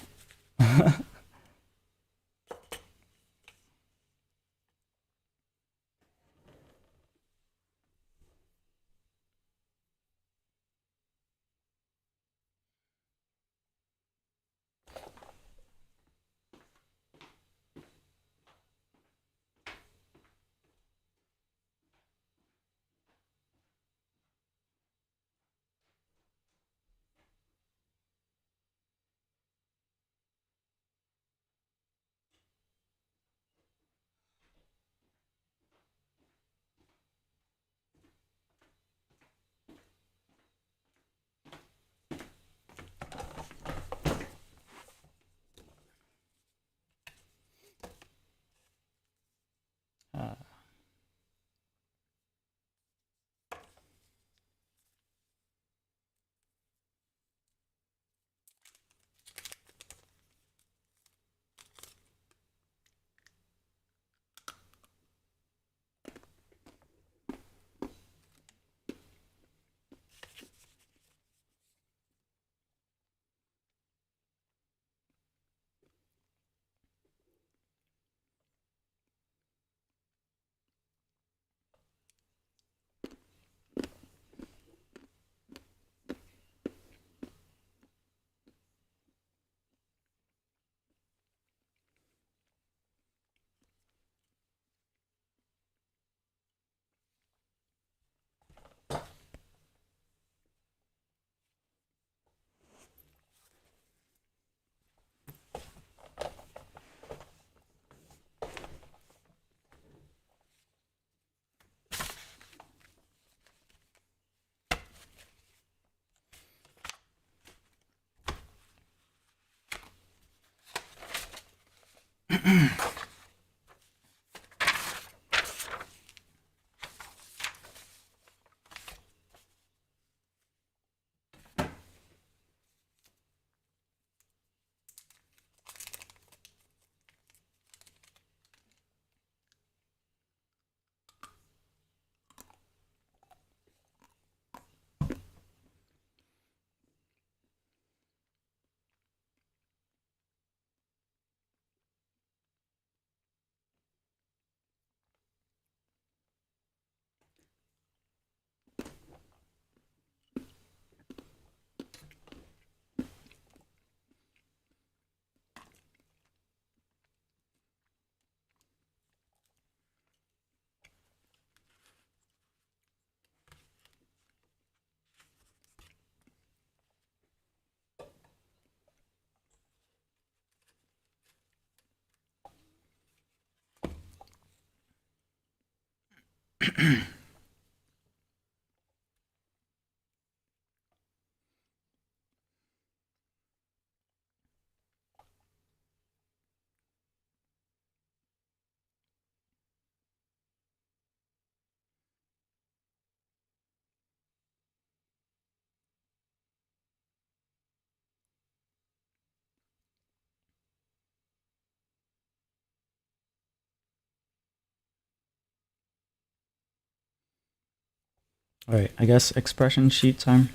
Alright, I guess expression sheet time.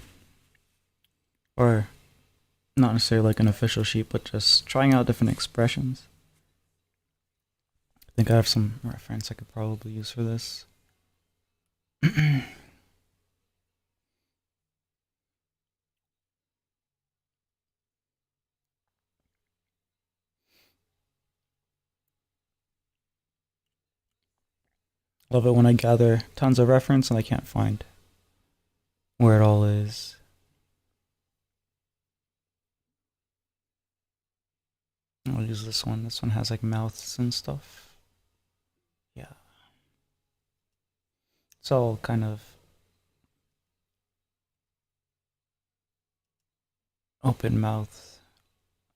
Or not necessarily like an official sheet, but just trying out different expressions. I think I have some reference I could probably use for this. Love it when I gather tons of reference and I can't find where it all is. I'll use this one. This one has like mouths and stuff. Yeah. It's all kind of open mouth.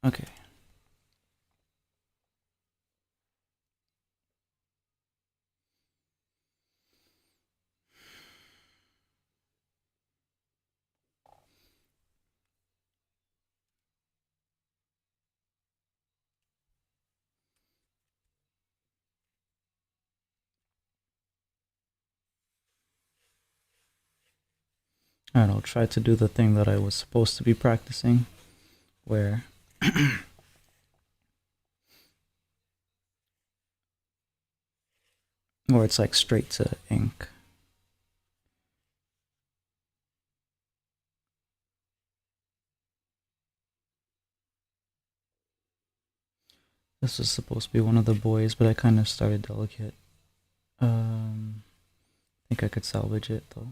Okay. Alright, I'll try to do the thing that I was supposed to be practicing, where where it's like straight to ink. This was supposed to be one of the boys, but I kind of started delicate. I think I could salvage it though.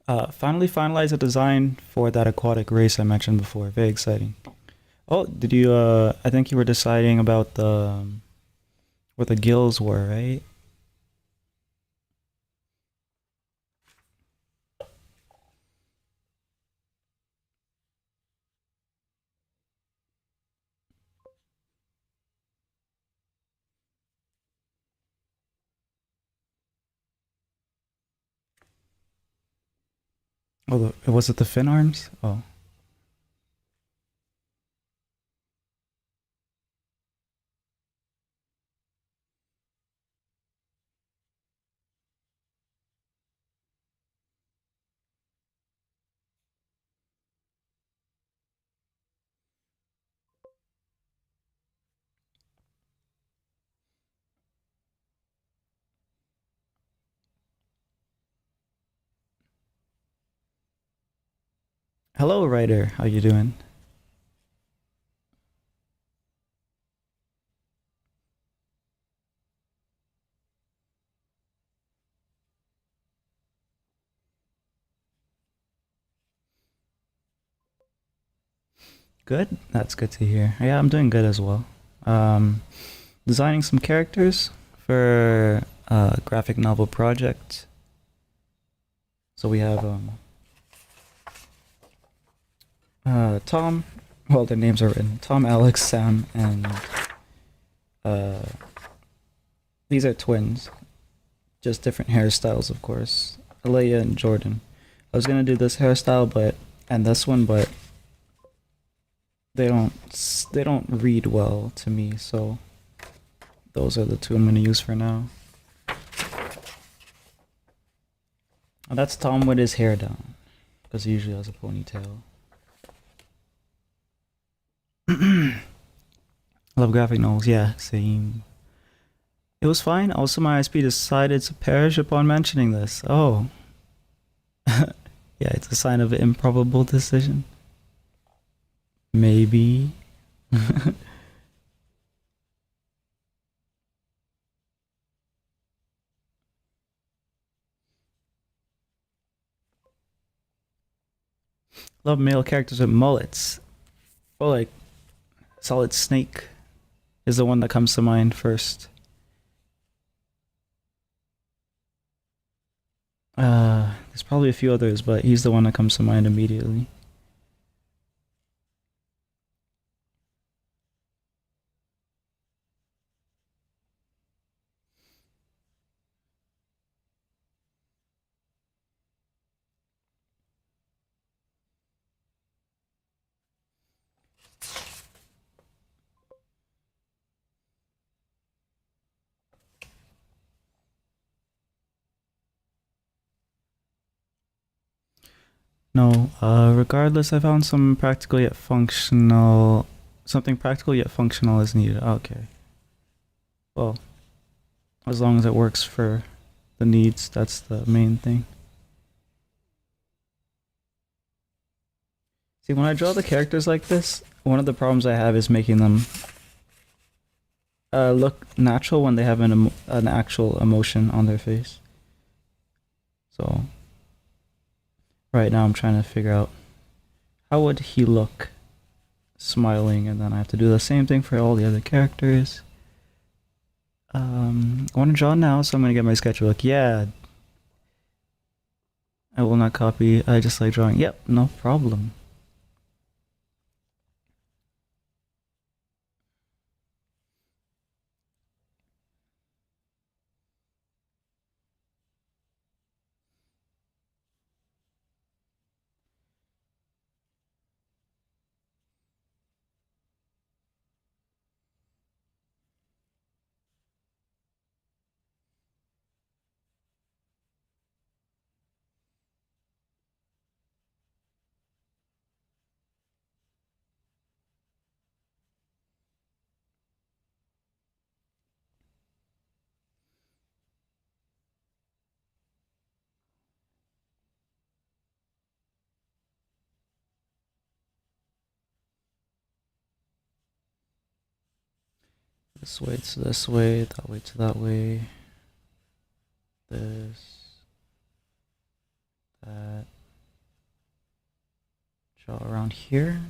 Finally finalized a design for that aquatic race I mentioned before. Very exciting. Oh, did you? I think you were deciding about the where the gills were, right? Oh, was it the fin arms? Oh, hello, Ryder. How you doing? Good. That's good to hear. Yeah, I'm doing good as well. Um, Designing some characters for a graphic novel project. So we have Tom. Well, their names are written. Tom, Alex, Sam, and uh, these are twins. Just different hairstyles, of course. Alea and Jordan. I was gonna do this hairstyle, but and this one, but they don't read well to me. So those are the two I'm gonna use for now. And that's Tom with his hair down, because he usually has a ponytail. Love graphic novels, yeah, same. It was fine. Also, my ISP decided to perish upon mentioning this. Oh, yeah, it's a sign of an improbable decision. Maybe. Love male characters with mullets. Well, like Solid Snake is the one that comes to mind first. There's probably a few others, but he's the one that comes to mind immediately. No, regardless, I found some practical yet functional. Something practical yet functional is needed. Okay. Well, as long as it works for the needs, that's the main thing. See, when I draw the characters like this, one of the problems I have is making them look natural when they have an actual emotion on their face. So right now I'm trying to figure out how would he look smiling, and then I have to do the same thing for all the other characters. I want to draw now, so I'm gonna get my sketchbook. Yeah, I will not copy. I just like drawing. Yep, no problem. This way to this way, that way to that way. This, that. Draw around here.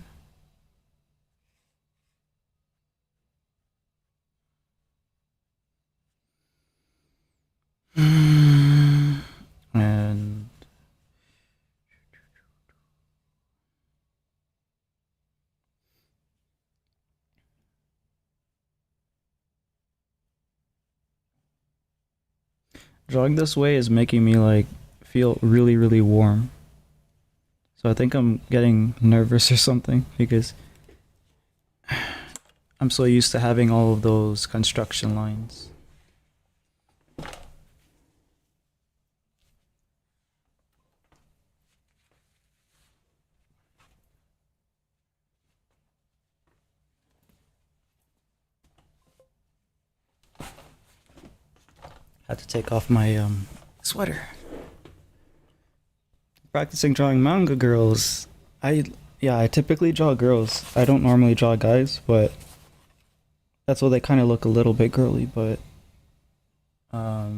And drawing this way is making me like feel really, really warm. So I think I'm getting nervous or something because I'm so used to having all of those construction lines. Had to take off my sweater. Practicing drawing manga girls. I typically draw girls. I don't normally draw guys, but that's why they kind of look a little bit girly, but yeah,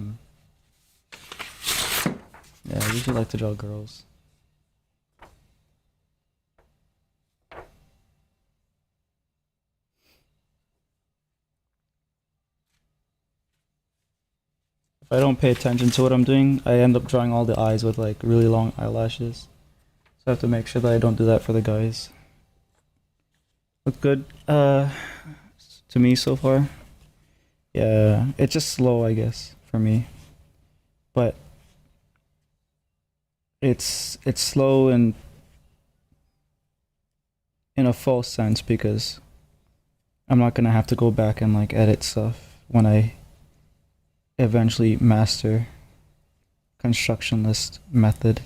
I usually like to draw girls. If I don't pay attention to what I'm doing, I end up drawing all the eyes with like really long eyelashes. So I have to make sure that I don't do that for the guys. Look good to me so far. Yeah, it's just slow, I guess, for me. But it's slow and in a false sense because I'm not gonna have to go back and like edit stuff when I eventually master construction list method.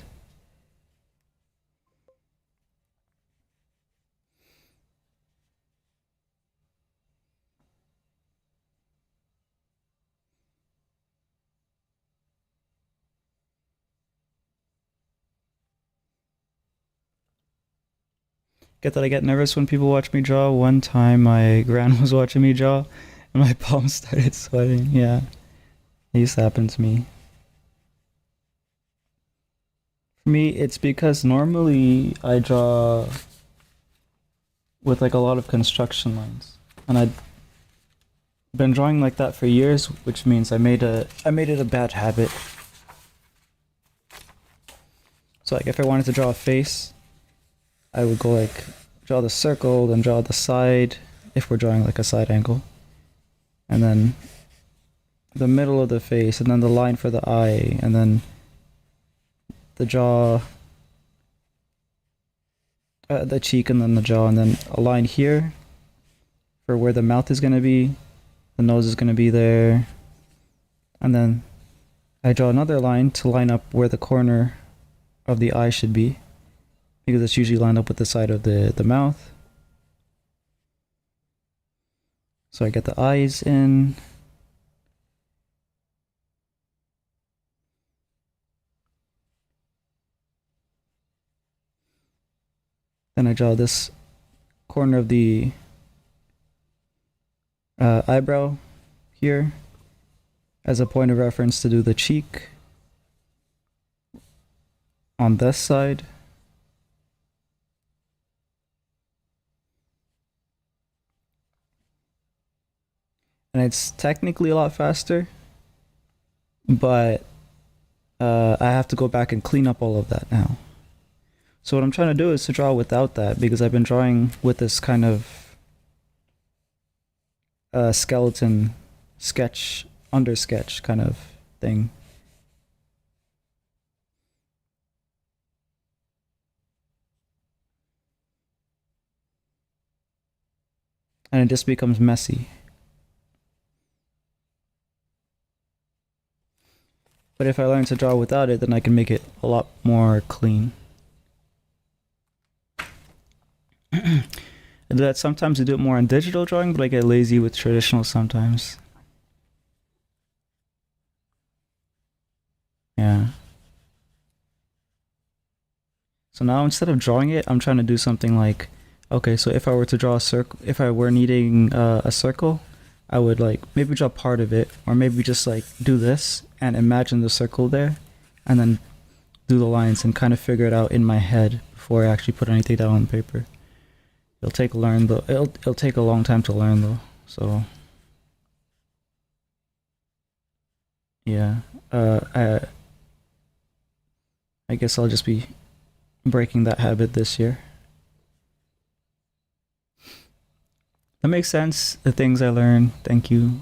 Get that I get nervous when people watch me draw. One time my gran was watching me draw and my palms started sweating. Yeah, it used to happen to me. For me, it's because normally I draw with like a lot of construction lines, and I've been drawing like that for years, which means I made it a bad habit. So like if I wanted to draw a face, I would go like draw the circle, then draw the side if we're drawing like a side angle, and then the middle of the face, and then the line for the eye, and then the jaw, the cheek, and then the jaw, and then a line here for where the mouth is going to be, the nose is going to be there, and then I draw another line to line up where the corner of the eye should be, because it's usually lined up with the side of the mouth. So I get the eyes in. Then I draw this corner of the eyebrow here as a point of reference to do the cheek on this side. And it's technically a lot faster, but I have to go back and clean up all of that now. So what I'm trying to do is to draw without that, because I've been drawing with this kind of skeleton sketch, under sketch kind of thing. And it just becomes messy. But if I learn to draw without it, then I can make it a lot more clean. And that sometimes I do it more in digital drawing, but I get lazy with traditional sometimes. Yeah. So now instead of drawing it, I'm trying to do something like, okay, so if I were to draw a circle, if I were needing a circle, I would like maybe draw part of it, or maybe just like do this and imagine the circle there, and then do the lines and kind of figure it out in my head before I actually put anything down on paper. It'll take a long time to learn though. So yeah, I guess I'll just be breaking that habit this year. That makes sense. The things I learned. Thank you.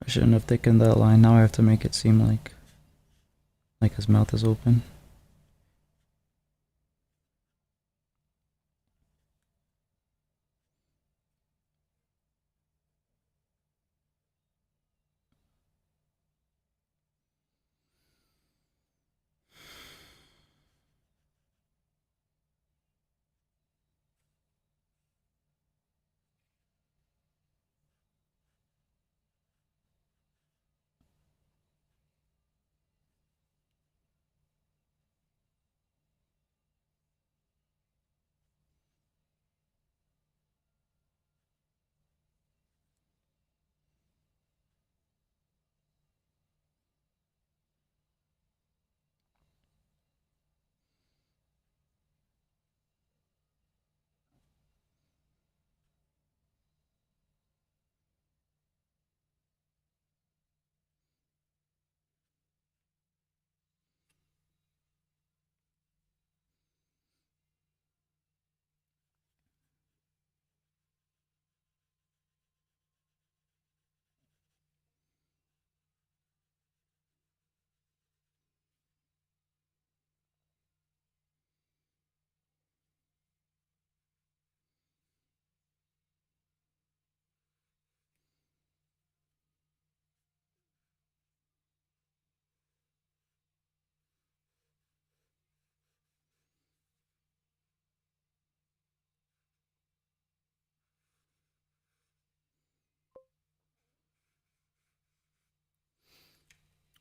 I shouldn't have thickened that line. Now I have to make it seem like his mouth is open.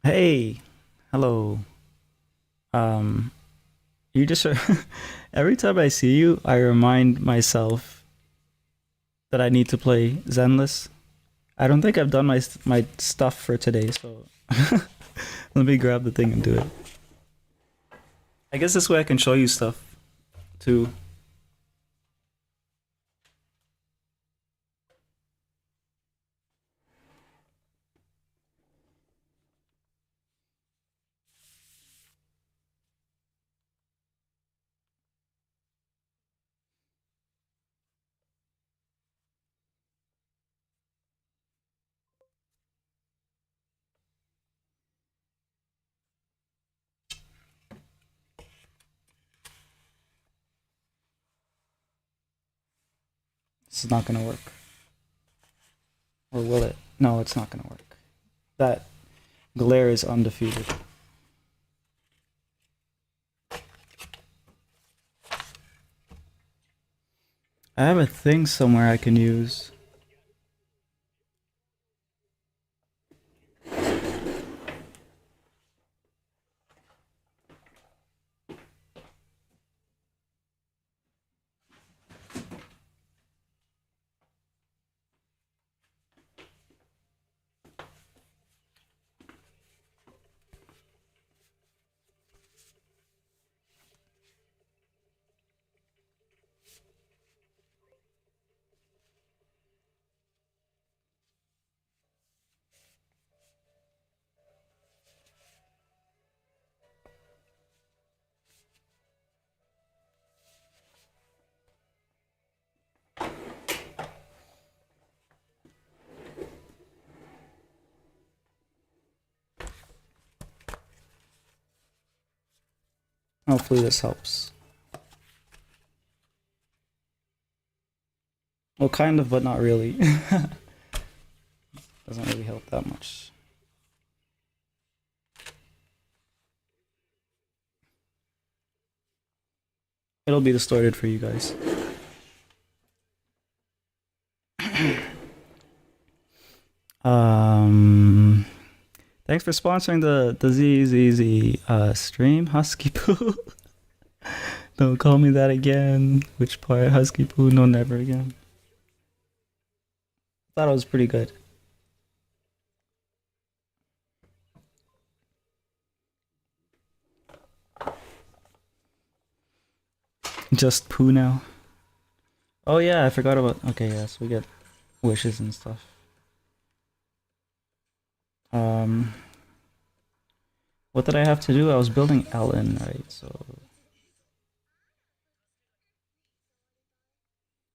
Hey, hello. Um, you just every time I see you, I remind myself that I need to play Zenless. I don't think I've done my stuff for today, so let me grab the thing and do it. I guess this way I can show you stuff too. This is not gonna work, or will it? No, it's not gonna work. That glare is undefeated. I have a thing somewhere I can use. Hopefully this helps. Well, kind of, but not really. Doesn't really help that much. It'll be distorted for you guys. Um, Thanks for sponsoring the ZZZ stream, Husky Poo. Don't call me that again. Which part, Husky Poo? No, never again. Thought it was pretty good. Just Poo now. Oh yeah, I forgot about. Okay, yeah, so we get wishes and stuff. Um, what did I have to do? I was building Ellen, right? So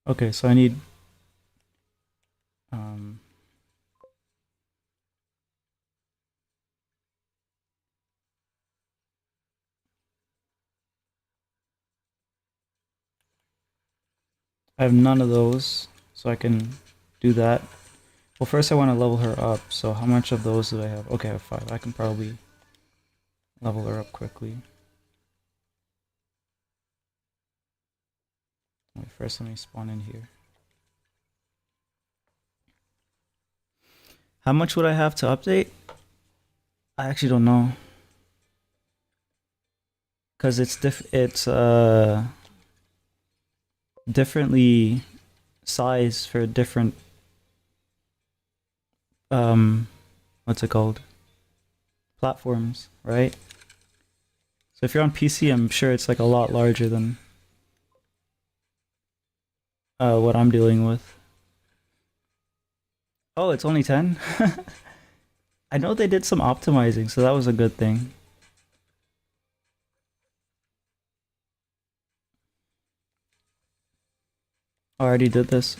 okay, so I need um I have none of those, so I can do that. Well, first I want to level her up. So how much of those do I have? Okay, I have 5. I can probably level her up quickly. Wait, first let me spawn in here. How much would I have to update? I actually don't know. Cause it's differently sized for different what's it called? Platforms, right? So if you're on PC, I'm sure it's like a lot larger than what I'm dealing with. Oh, it's only 10? I know they did some optimizing, so that was a good thing. I already did this.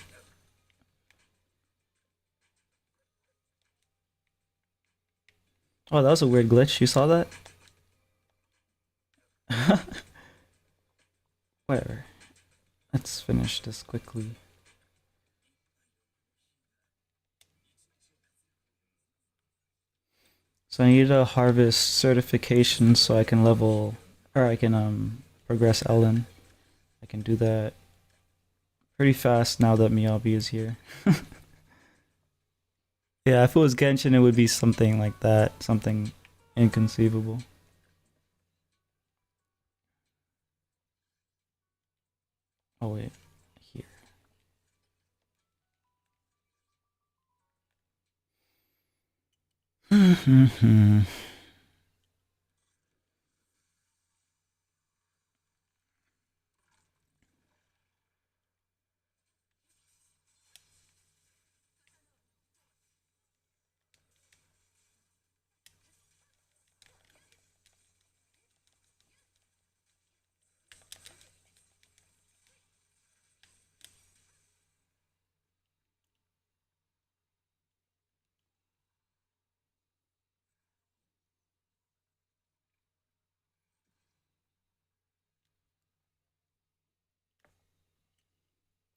Oh, that was a weird glitch. You saw that? Whatever. Let's finish this quickly. So I need a harvest certification so I can level, or I can progress Ellen. I can do that pretty fast now that Miyabi is here. Yeah, if it was Genshin, it would be something like that, something inconceivable. Oh wait, here.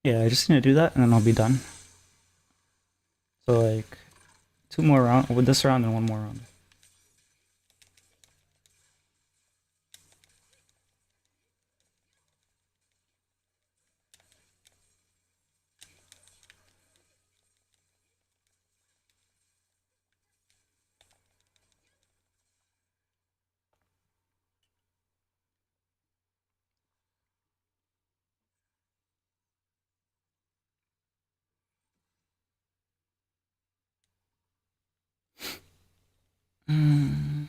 Yeah, I just need to do that and then I'll be done. So like 2 more rounds with this round and 1 more round. Mm.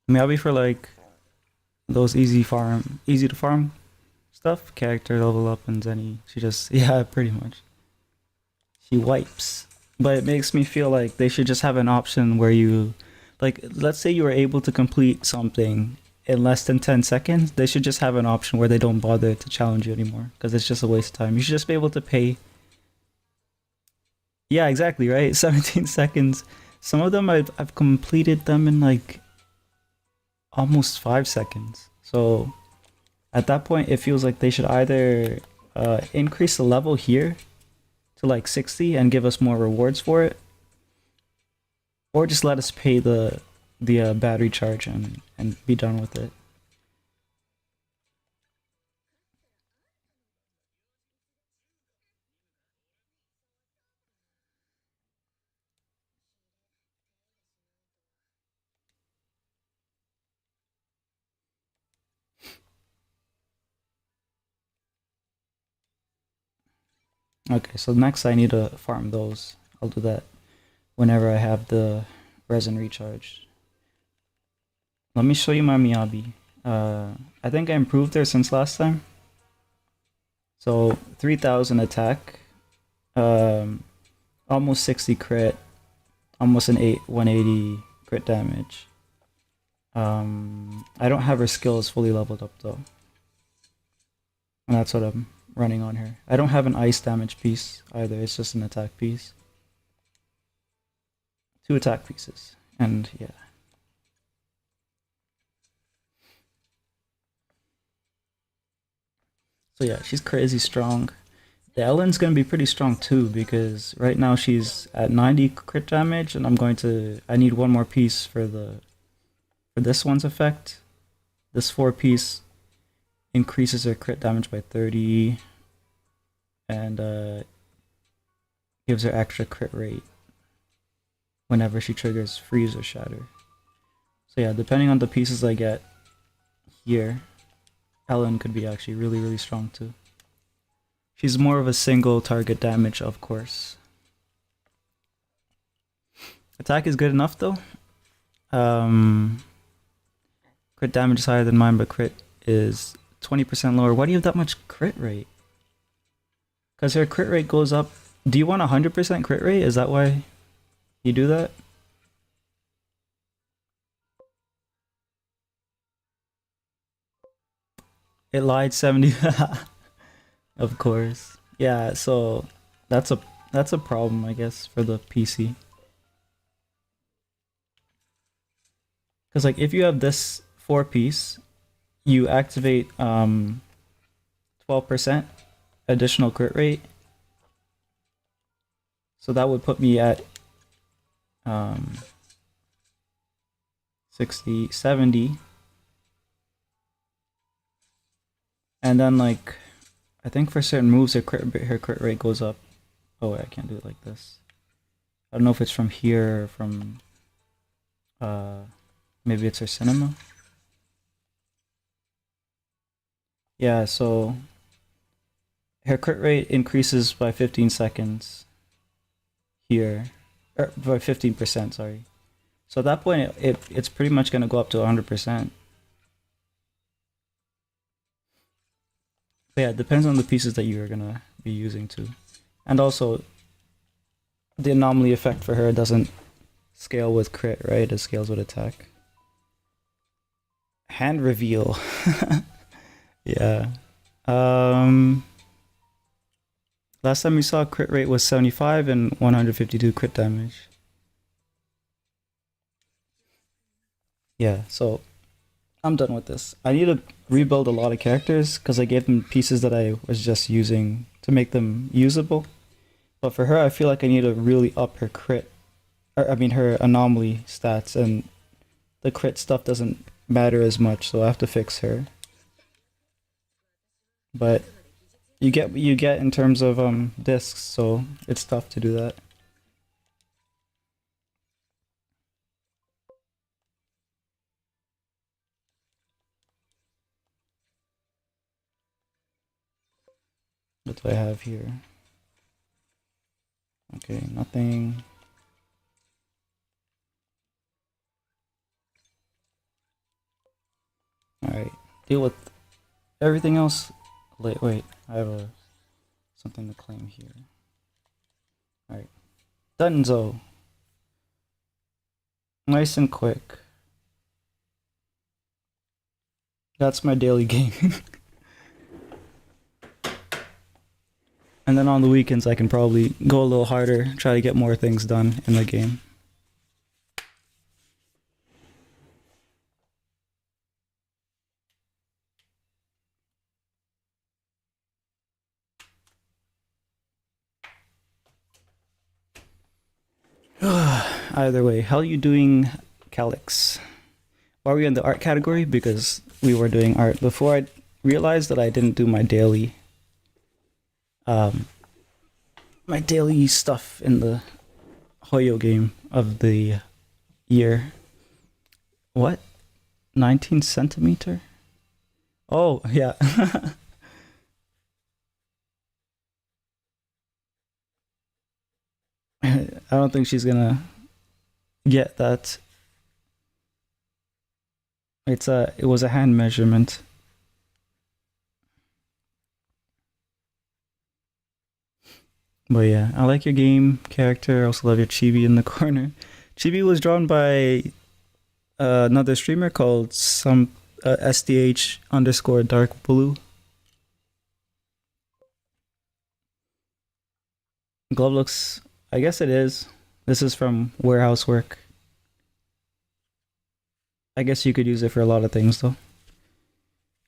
Maybe for like those easy to farm stuff, character level up and Zenny. She just yeah, pretty much. She wipes. But it makes me feel like they should just have an option where you like let's say you were able to complete something in less than 10 seconds, they should just have an option where they don't bother to challenge you anymore because it's just a waste of time. You should just be able to pay. Yeah, exactly, right? 17 seconds. Some of them I've completed them in like almost 5 seconds. So at that point, it feels like they should either increase the level here to like 60 and give us more rewards for it, or just let us pay the battery charge and be done with it. Okay, so next I need to farm those. I'll do that whenever I have the resin recharged. Let me show you my Miyabi. I think I improved her since last time. So 3000 attack, um, almost 60 crit, almost an 180 crit damage. I don't have her skills fully leveled up though. And that's what I'm running on her. I don't have an ice damage piece either, it's just an attack piece. 2 attack pieces, and yeah. So yeah, she's crazy strong. The Ellen's gonna be pretty strong too because right now she's at 90 crit damage, and I need one more piece for this one's effect. This 4 piece increases her crit damage by 30 and gives her extra crit rate whenever she triggers freeze or shatter. So yeah, depending on the pieces I get here, Ellen could be actually really, really strong too. She's more of a single target damage, of course. Attack is good enough though. Crit damage is higher than mine, but crit is 20% lower. Why do you have that much crit rate? Because her crit rate goes up. Do you want 100% crit rate? Is that why you do that? It lied 70. Of course. Yeah, so that's a problem, I guess, for the PC. Because like if you have this 4 piece, you activate 12% additional crit rate. So that would put me at 60, 70. And then like I think for certain moves her crit rate goes up. Oh wait, I can't do it like this. I don't know if it's from here or from maybe it's her cinema. Yeah, so her crit rate increases by 15 seconds here. Or by 15%, sorry. So at that point it's pretty much gonna go up to 100%. But yeah, it depends on the pieces that you're gonna be using too. And also the anomaly effect for her doesn't scale with crit, right? It scales with attack. Hand reveal. Yeah. Last time we saw crit rate was 75 and 152 crit damage. Yeah, so I'm done with this. I need to rebuild a lot of characters because I gave them pieces that I was just using to make them usable. But for her, I feel like I need to really up her crit, or I mean her anomaly stats, and the crit stuff doesn't matter as much, so I have to fix her. But you get what you get in terms of discs, so it's tough to do that. What do I have here? Okay, nothing. Alright, deal with everything else. Wait, I have something to claim here. Alright, Dunzo. Nice and quick. That's my daily game. And then on the weekends, I can probably go a little harder, try to get more things done in the game. Either way, how are you doing, Calix? Are we in the art category? Because we were doing art before I realized that I didn't do um, my daily stuff in the Hoyo game of the year. What? 19 centimeter? Oh, yeah. I don't think she's gonna get that. It was a hand measurement. But yeah, I like your game character. I also love your chibi in the corner. Chibi was drawn by another streamer called some SDH underscore dark blue. Glove looks, I guess it is. This is from warehouse work. I guess you could use it for a lot of things though.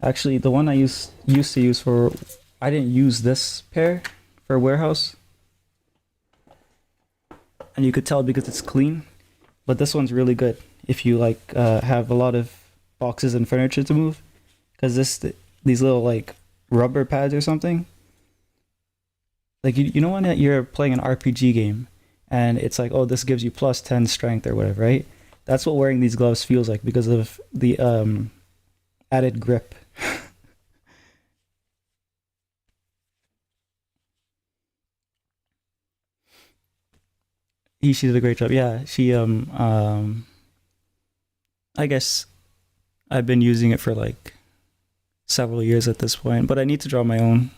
Actually, the one I used to use for, I didn't use this pair for warehouse, and you could tell because it's clean. But this one's really good if you like have a lot of boxes and furniture to move, because these little like rubber pads or something. Like you know when you're playing an RPG game, and it's like, oh, this gives you plus 10 strength or whatever, right? That's what wearing these gloves feels like because of the added grip. She did a great job. Yeah, she I guess I've been using it for like several years at this point, but I need to draw my own.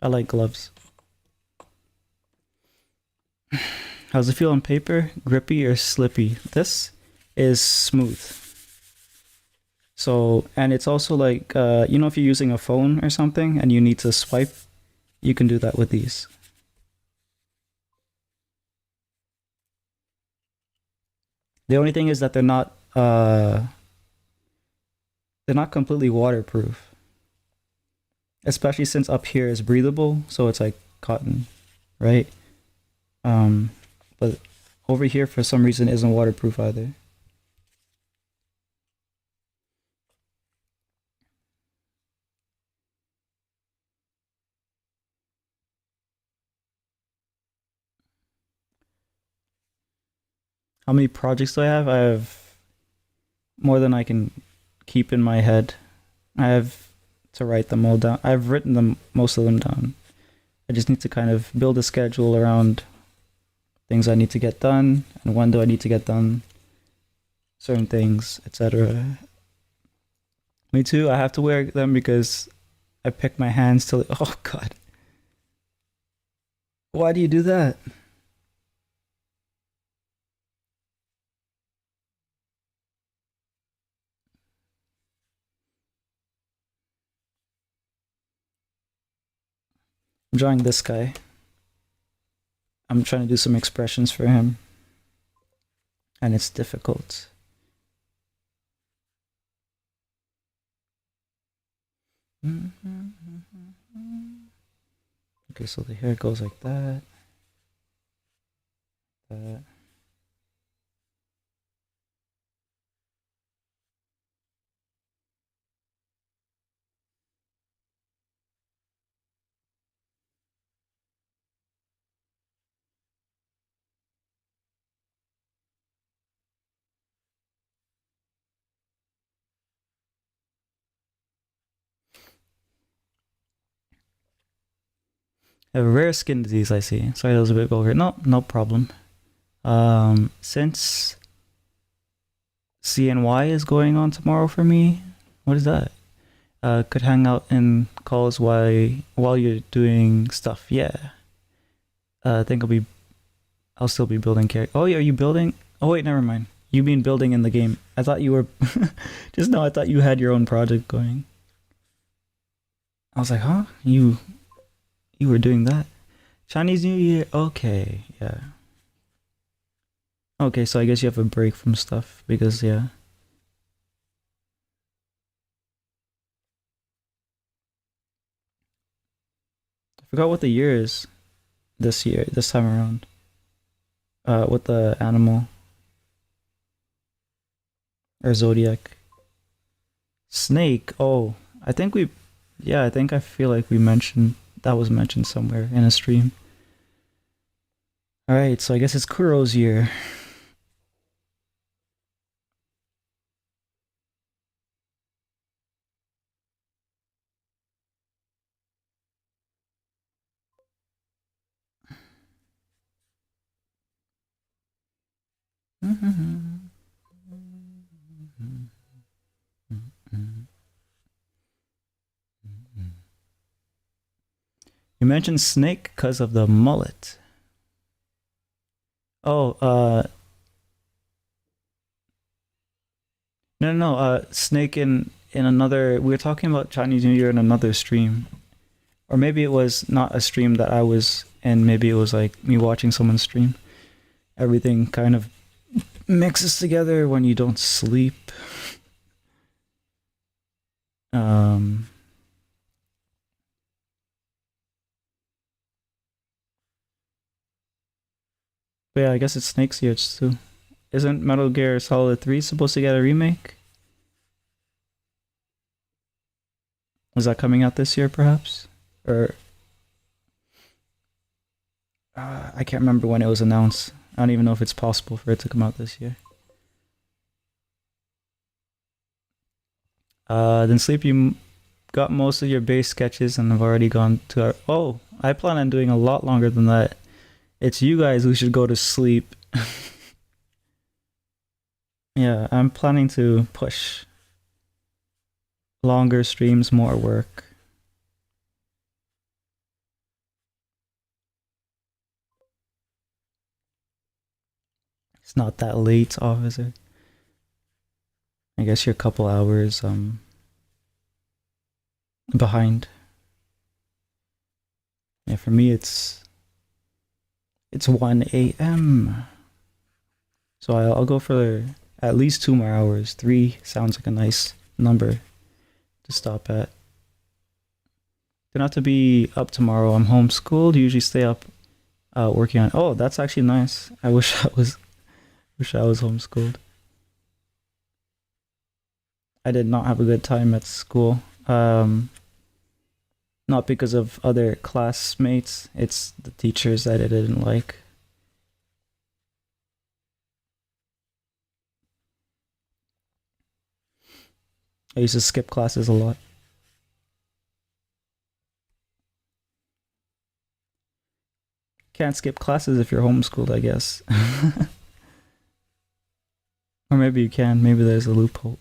I like gloves. How's it feel on paper? Grippy or slippy? This is smooth. So, and it's also like, if you're using a phone or something and you need to swipe, you can do that with these. The only thing is that they're not completely waterproof, especially since up here is breathable, so it's like cotton, right? Um, but over here for some reason isn't waterproof either. How many projects do I have? I have more than I can keep in my head. I have to write them all down. I've written them, most of them down. I just need to kind of build a schedule around things I need to get done and when do I need to get done certain things, etc. Me too. I have to wear them because I pick my hands till. Oh God! Why do you do that? I'm drawing this guy. I'm trying to do some expressions for him, and it's difficult. Okay, so the hair goes like that. That. A rare skin disease, I see. Sorry, that was a bit vulgar. No, no problem. Since CNY is going on tomorrow for me, what is that? Could hang out in calls while you're doing stuff. Yeah. I think I'll be I'll still be building character. Oh, yeah, are you building? Oh wait, never mind. You mean building in the game? I thought you were. Just now, I thought you had your own project going. I was like, huh? You were doing that? Chinese New Year. Okay, yeah. Okay, so I guess you have a break from stuff because yeah. I forgot what the year is this year, this time around. With the animal or zodiac. Snake. Oh, I think we. Yeah, I think I feel like we mentioned that was mentioned somewhere in a stream. All right, so I guess it's Kuro's year. You mentioned Snake because of the mullet. Oh, no. Snake in another. We were talking about Chinese New Year in another stream, or maybe it was not a stream that I was in. Maybe it was like me watching someone stream. Everything kind of mixes together when you don't sleep. Um, but yeah, I guess it's Snake's year too. Isn't Metal Gear Solid 3 supposed to get a remake? Is that coming out this year, perhaps? Or I can't remember when it was announced. I don't even know if it's possible for it to come out this year. Then Sleep, you got most of your base sketches and have already gone to our. Oh, I plan on doing a lot longer than that. It's you guys who should go to sleep. Yeah, I'm planning to push longer streams, more work. It's not that late, officer. I guess you're a couple hours behind. Yeah, for me it's 1 a.m. So I'll go for at least 2 more hours. 3 sounds like a nice number to stop at. Don't have to be up tomorrow. I'm homeschooled. Usually stay up working on. Oh, that's actually nice. I wish I was. Wish I was homeschooled. I did not have a good time at school. Not because of other classmates. It's the teachers that I didn't like. I used to skip classes a lot. Can't skip classes if you're homeschooled, I guess. Or maybe you can. Maybe there's a loophole.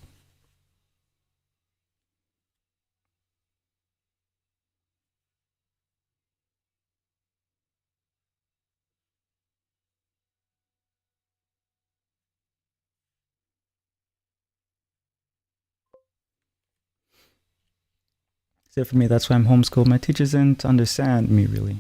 Except for me, that's why I'm homeschooled. My teachers didn't understand me really.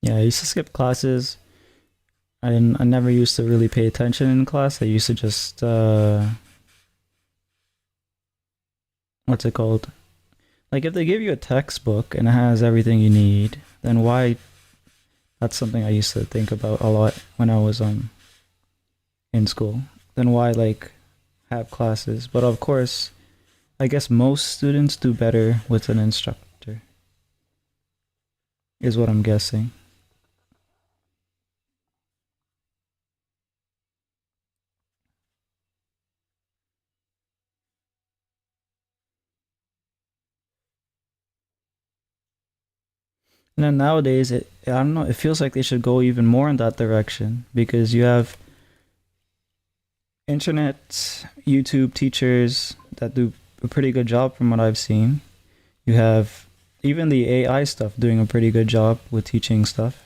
Yeah, I used to skip classes. I never used to really pay attention in class. I used to just what's it called? Like if they give you a textbook and it has everything you need, then why? That's something I used to think about a lot when I was in school. Then why like have classes? But of course, I guess most students do better with an instructor. Is what I'm guessing. And then nowadays, I don't know. It feels like they should go even more in that direction because you have internet, YouTube teachers that do a pretty good job from what I've seen. You have even the AI stuff doing a pretty good job with teaching stuff.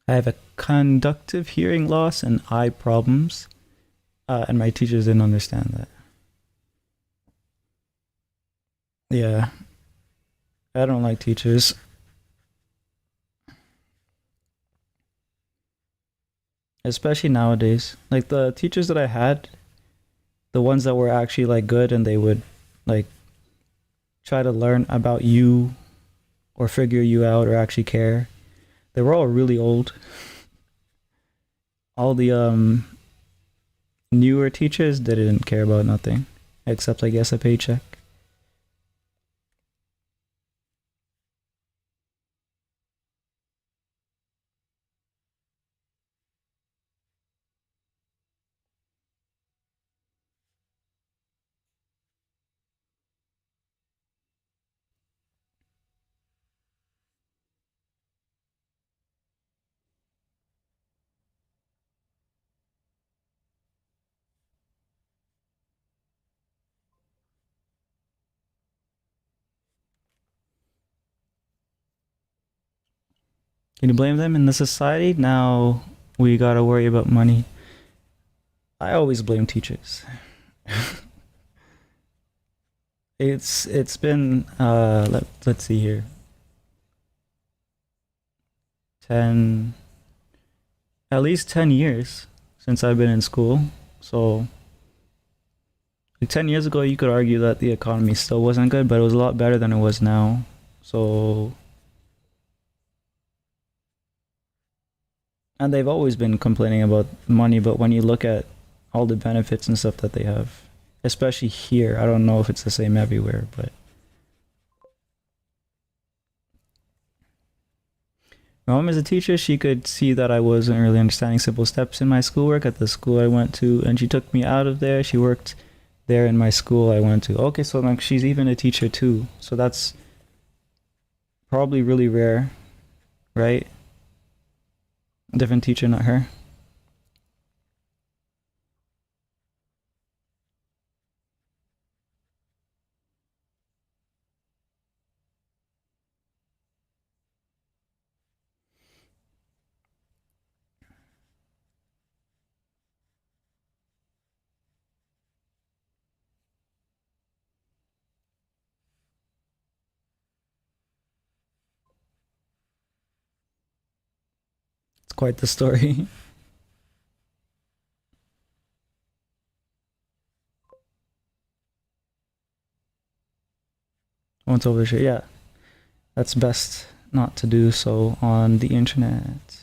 I have a conductive hearing loss and eye problems, and my teachers didn't understand that. Yeah, I don't like teachers, especially nowadays. Like the teachers that I had, the ones that were actually like good and they would like try to learn about you or figure you out or actually care. They were all really old. All the newer teachers didn't care about nothing except I guess a paycheck. Can you blame them in the society? Now we gotta worry about money. I always blame teachers. It's been let's see here. 10 at least 10 years since I've been in school. So like 10 years ago you could argue that the economy still wasn't good, but it was a lot better than it was now. So and they've always been complaining about money, but when you look at all the benefits and stuff that they have, especially here, I don't know if it's the same everywhere, but my mom is a teacher. She could see that I wasn't really understanding simple steps in my schoolwork at the school I went to, and she took me out of there. She worked there in my school I went to. Okay, so like she's even a teacher too. So that's probably really rare, right? Different teacher, not her. It's quite the story. Once over shit, yeah. That's best not to do so on the internet.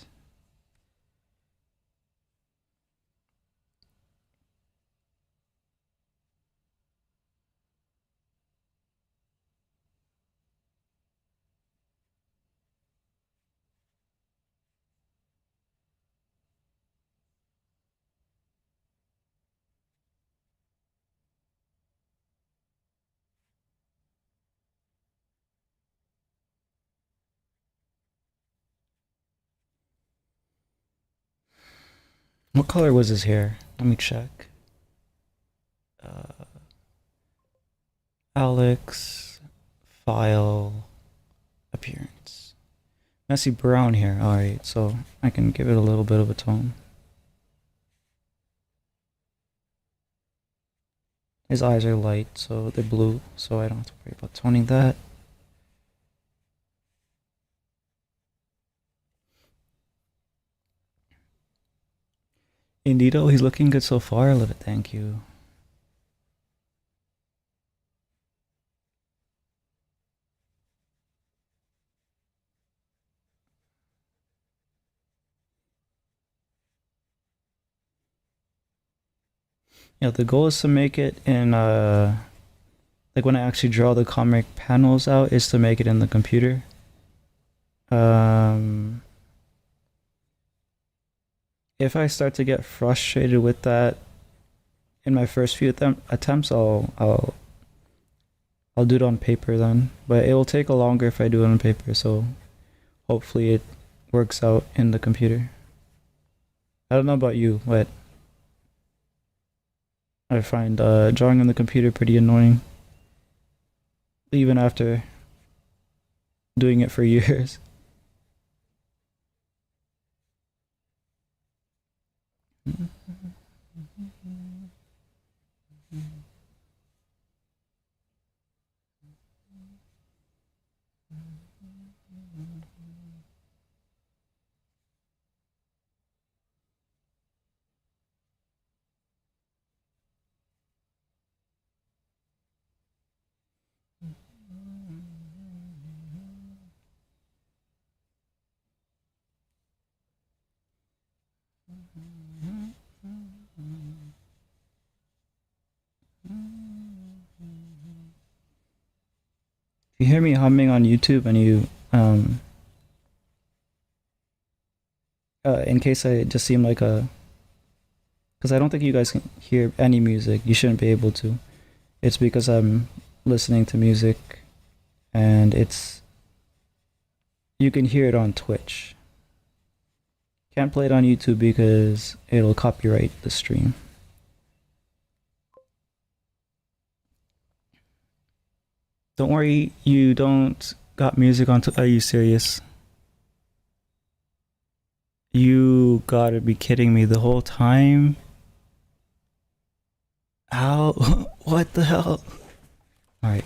What color was his hair? Let me check. Uh, Alex, file, appearance. Messy brown hair. Alright, so I can give it a little bit of a tone. His eyes are light, so they're blue, so I don't have to worry about toning that. Indeedo, he's looking good so far. I love it, thank you. Yeah, the goal is to make it in like when I actually draw the comic panels out is to make it in the computer. Um if I start to get frustrated with that in my first few attempts, I'll do it on paper then. But it will take a longer if I do it on paper. So hopefully works out in the computer. I don't know about you, but I find drawing on the computer pretty annoying, even after doing it for years. If you hear me humming on YouTube and you, in case I just seem like a, because I don't think you guys can hear any music. You shouldn't be able to. It's because I'm listening to music, and it's you can hear it on Twitch. Can't play it on YouTube because it'll copyright the stream. Don't worry, you don't got music on. Are you serious? You gotta be kidding me the whole time. How? What the hell? All right.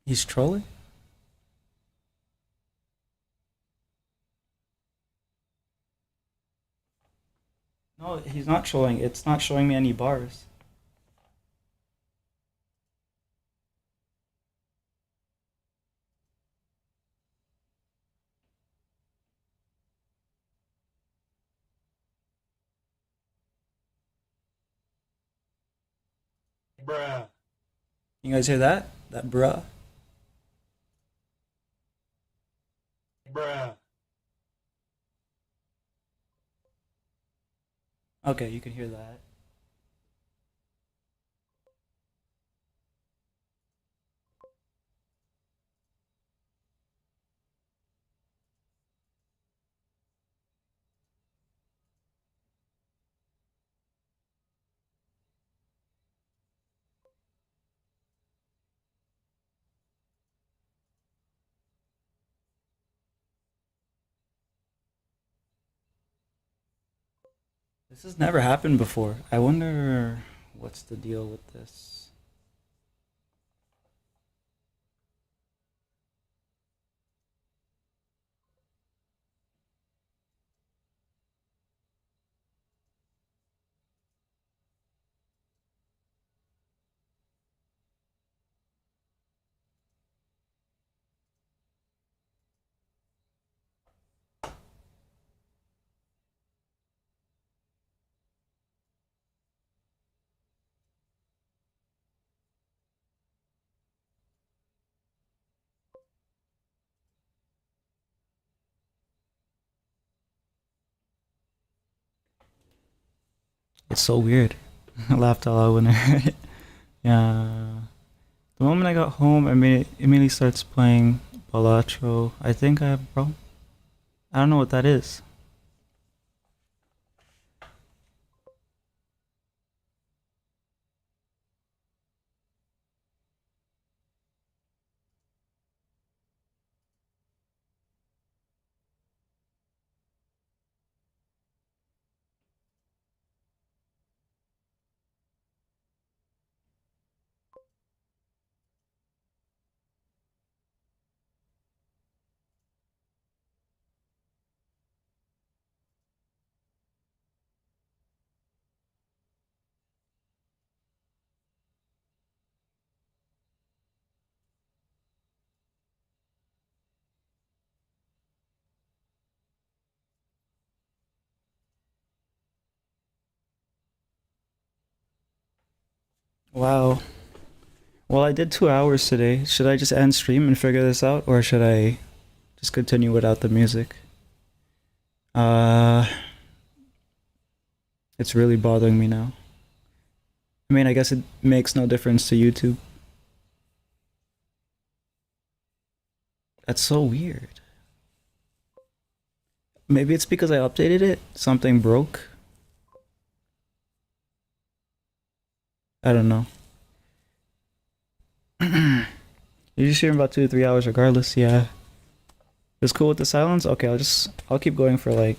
He's trolling? No, he's not trolling. It's not showing me any bars. Bruh. You guys hear that? That bruh? Bruh. Okay, you can hear that. This has never happened before. I wonder what's the deal with this. It's so weird. I laughed out loud when I heard it. Yeah. The moment I got home, I made it immediately starts playing Balatro. I think I have a problem. I don't know what that is. Wow. Well, I did 2 hours today. Should I just end stream and figure this out, or should I just continue without the music? Uh, it's really bothering me now. I mean, I guess it makes no difference to YouTube. That's so weird. Maybe it's because I updated it. Something broke. I don't know. You just hear about 2 to 3 hours regardless. Yeah, it's cool with the silence. Okay, I'll keep going for like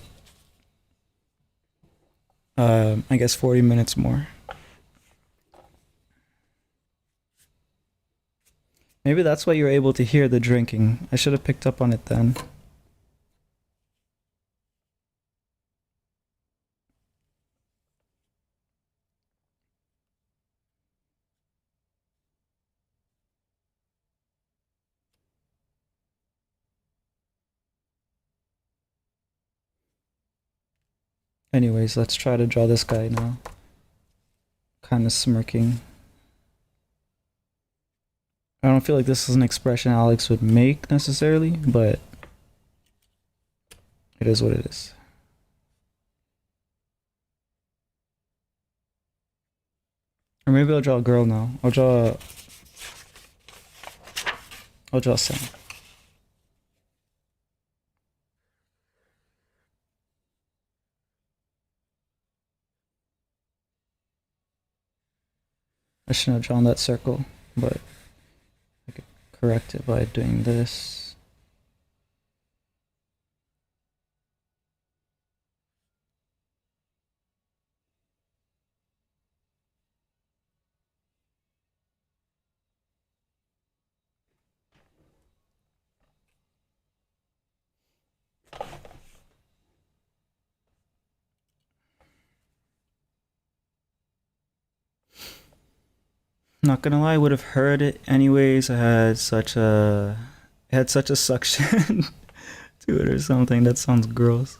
I guess 40 minutes more. Maybe that's why you're able to hear the drinking. I should have picked up on it then. Anyways, let's try to draw this guy now. Kind of smirking. I don't feel like this is an expression Alex would make necessarily, but it is what it is. Or maybe I'll draw a girl now. I'll draw Sam. I shouldn't have drawn that circle, but I could correct it by doing this. Not gonna lie, I would have heard it anyways. It had such a suction to it or something. That sounds gross.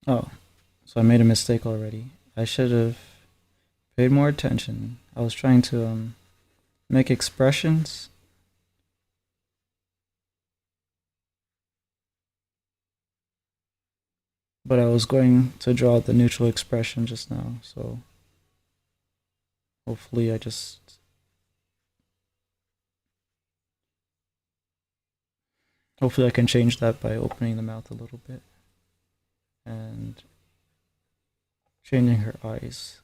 Oh, so I made a mistake already. I should have paid more attention. I was trying to make expressions, but I was going to draw the neutral expression just now. So hopefully hopefully I can change that by opening the mouth a little bit and changing her eyes.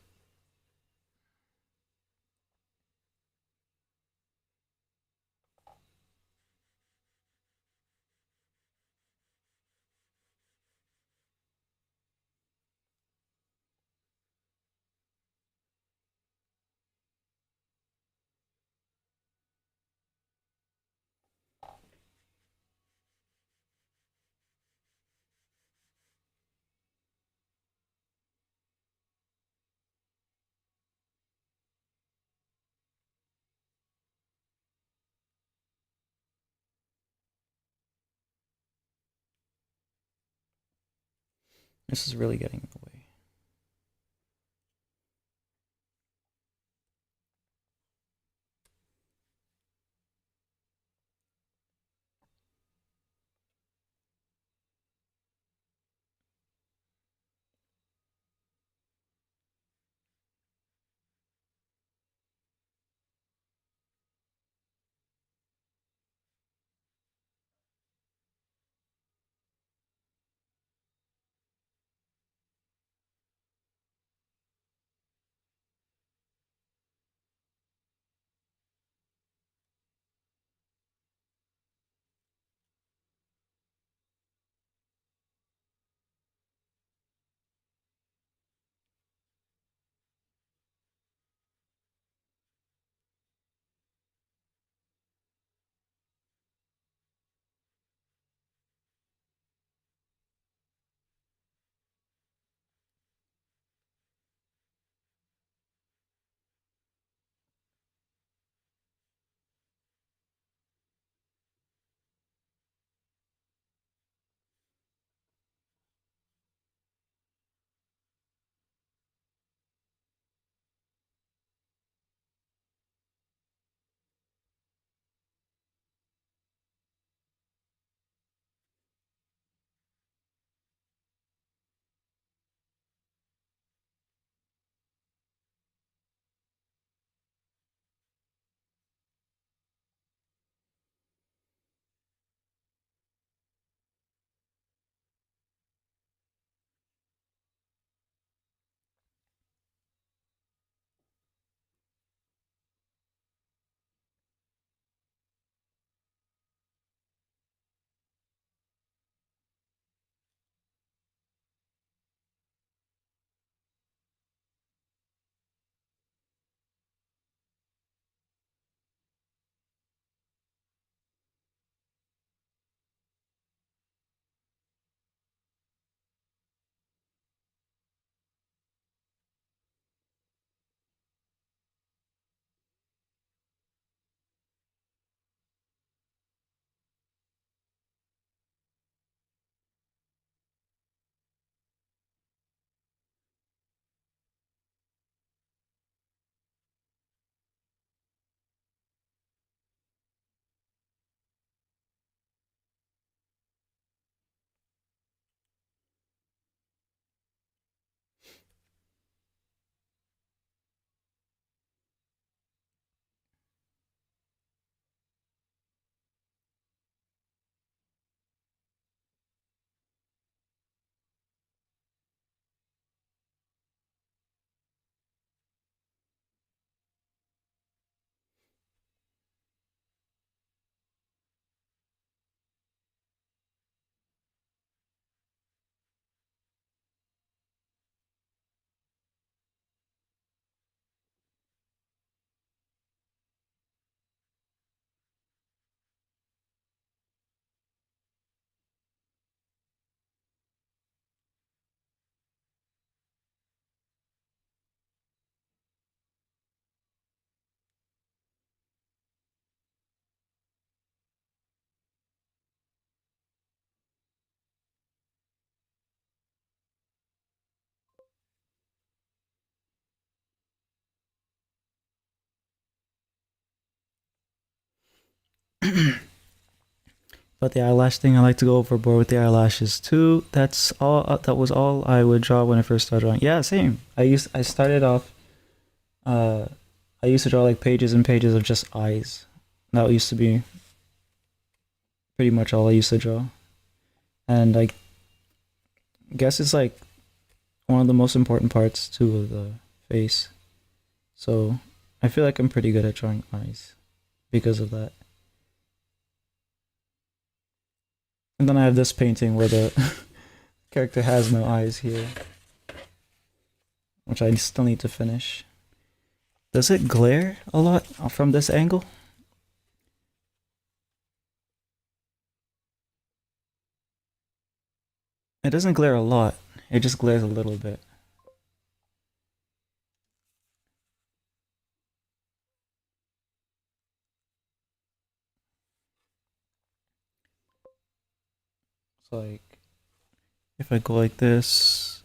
This is really getting in the way. But the eyelash thing, I like to go overboard with the eyelashes too. That's all. That was all I would draw when I first started drawing. Yeah, same. I started off. Uh, I used to draw like pages and pages of just eyes. That used to be pretty much all I used to draw. And I guess it's like one of the most important parts too of the face. So I feel like I'm pretty good at drawing eyes because of that. And then I have this painting where the character has no eyes here, which I still need to finish. Does it glare a lot from this angle? It doesn't glare a lot. It just glares a little bit. So like, if I go like this,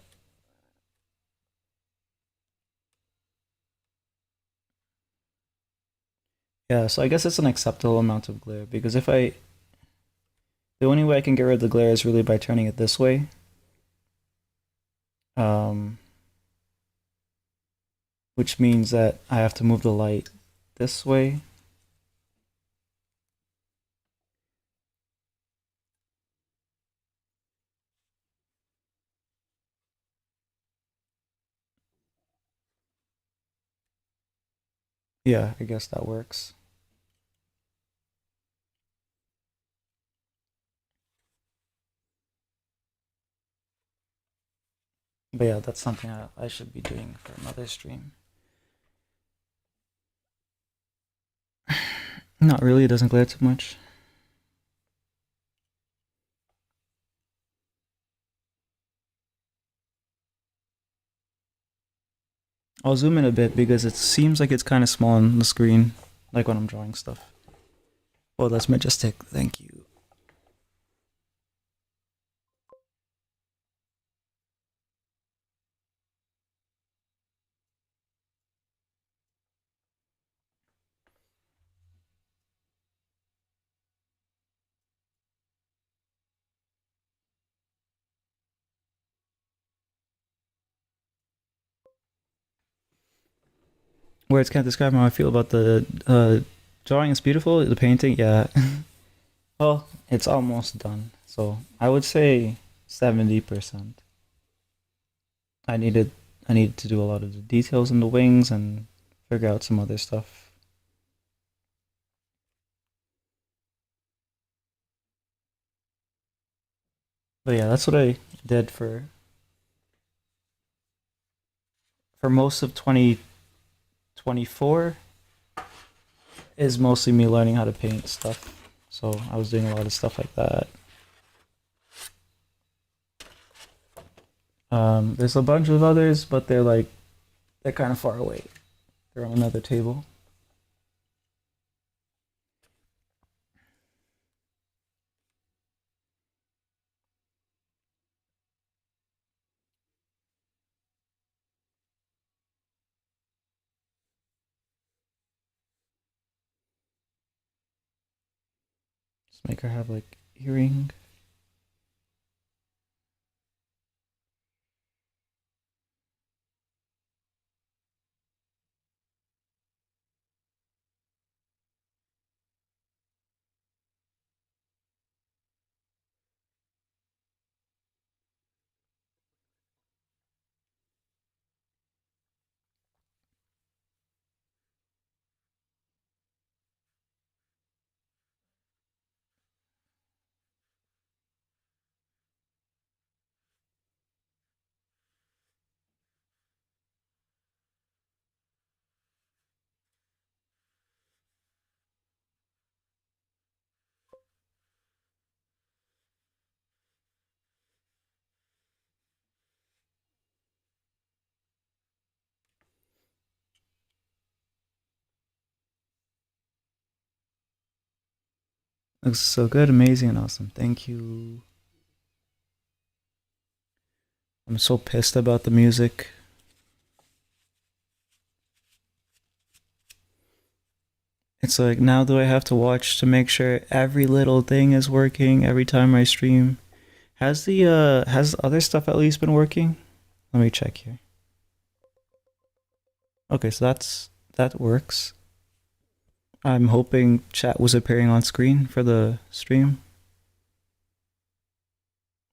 yeah. So I guess it's an acceptable amount of glare because the only way I can get rid of the glare is really by turning it this way. Um, which means that I have to move the light this way. Yeah, I guess that works. But yeah, that's something I should be doing for another stream. Not really, it doesn't glare too much. I'll zoom in a bit because it seems like it's kind of small on the screen, like when I'm drawing stuff. Oh, that's majestic. Thank you. Words can't describe how I feel about the drawing. Is beautiful. The painting, yeah. Well, it's almost done. So I would say 70%. I needed I needed to do a lot of the details in the wings and figure out some other stuff. But yeah, that's what I did for most of 2024 is mostly me learning how to paint stuff. So I was doing a lot of stuff like that. There's a bunch of others, but they're kind of far away. They're on another table. Just make her have like earring. Looks so good, amazing, and awesome. Thank you. I'm so pissed about the music. It's like, now do I have to watch to make sure every little thing is working every time I stream? Has other stuff at least been working? Let me check here. Okay, so that works. I'm hoping chat was appearing on screen for the stream.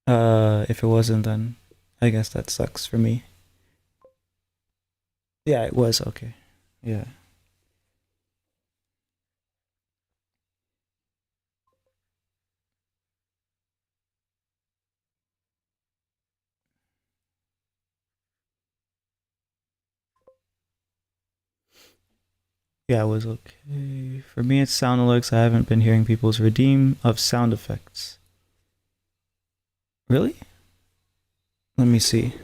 If it wasn't, then I guess that sucks for me. Yeah, it was okay. Yeah. Yeah, it was okay. For me, it's sound alerts. I haven't been hearing people's redeem of sound effects. Really? Let me see.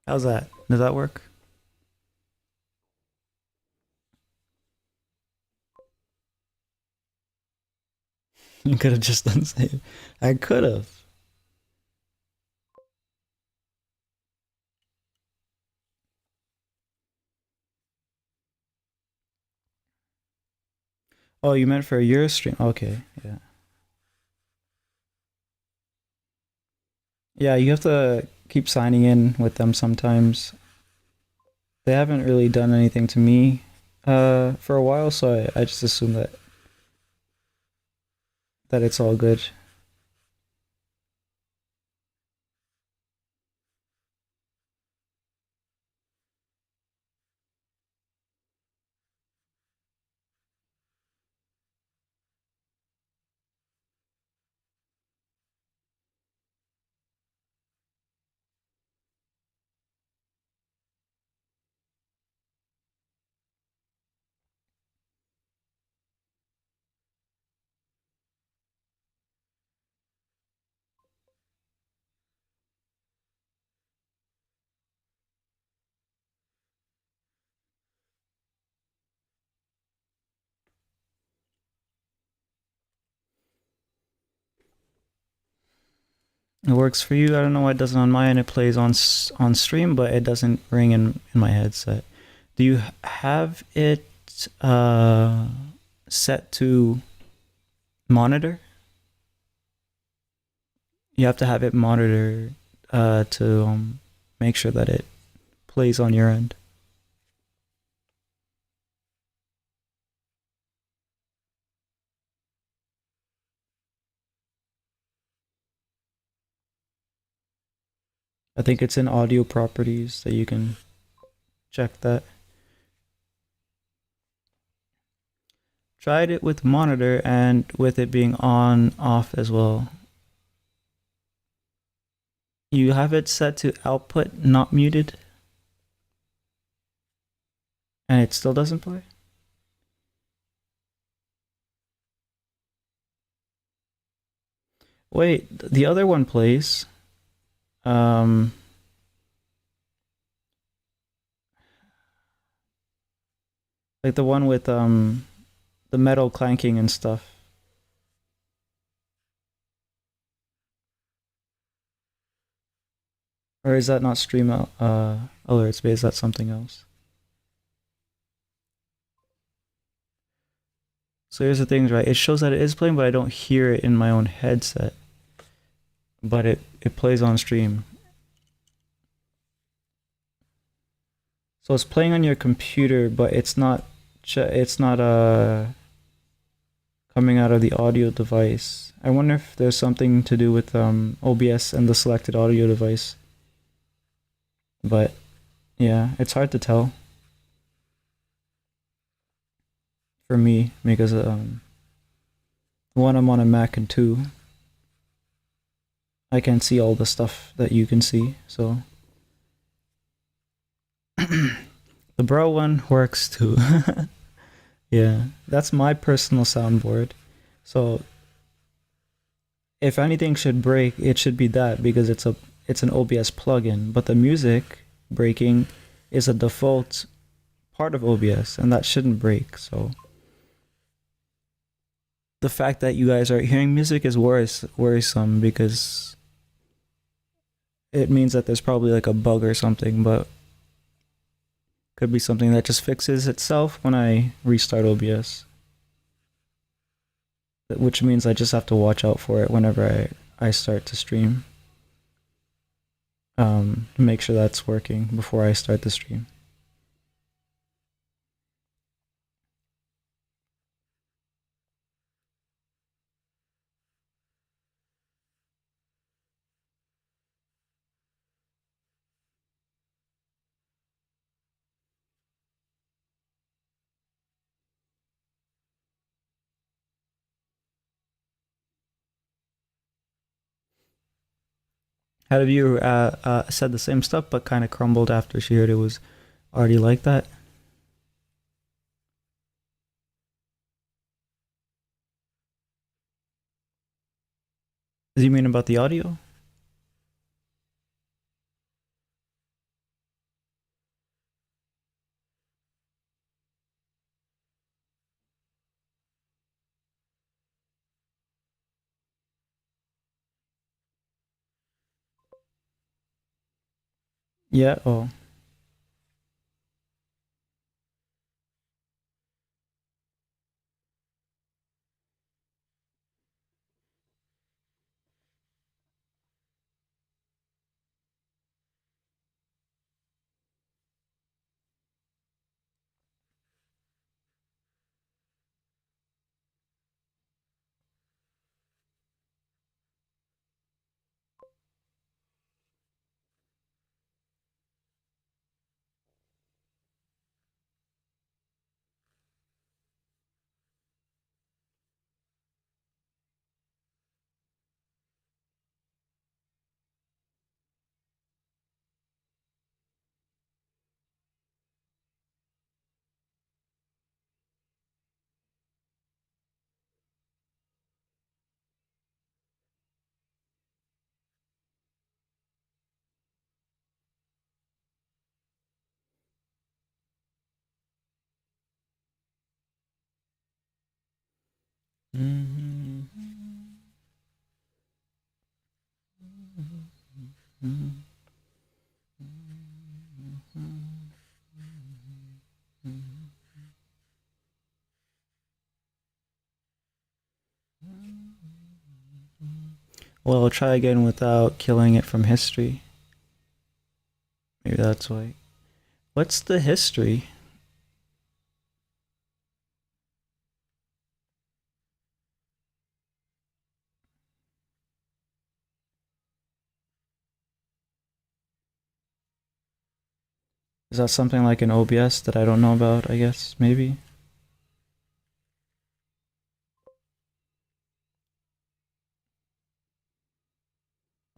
How's that? Does that work? You could have just done save. I could have. Oh, you meant for your stream? Okay, yeah. Yeah, you have to keep signing in with them sometimes. They haven't really done anything to me for a while, so I just assume that it's all good. It works for you. I don't know why it doesn't on my end. It plays on stream, but it doesn't ring in my headset. Do you have it set to monitor? You have to have it monitor to make sure that it plays on your end. I think it's in audio properties that you can check that. Tried it with monitor and with it being on off as well. You have it set to output not muted, and it still doesn't play? Wait, the other one plays. Um, like the one with the metal clanking and stuff. Or is that not stream alerts? Is that something else? So here's the thing, right? It shows that it is playing, but I don't hear it in my own headset. But it plays on stream. So it's playing on your computer, but it's not coming out of the audio device. I wonder if there's something to do with OBS and the selected audio device. But yeah, it's hard to tell for me because one, I'm on a Mac, and two, I can't see all the stuff that you can see. So the Bro one works too. Yeah, that's my personal soundboard. So if anything should break, it should be that because it's an OBS plugin. But the music breaking is a default part of OBS, and that shouldn't break. So the fact that you guys are hearing music is worrisome because it means that there's probably like a bug or something, but could be something that just fixes itself when I restart OBS, which means I just have to watch out for it whenever I start to stream. Make sure that's working before I start the stream. Have you said the same stuff but kind of crumbled after she heard it was already like that? Do you mean about the audio? Yeah. Oh. Well, I'll try again without killing it from history. Maybe that's why. What's the history? Is that something like an OBS that I don't know about? I guess maybe.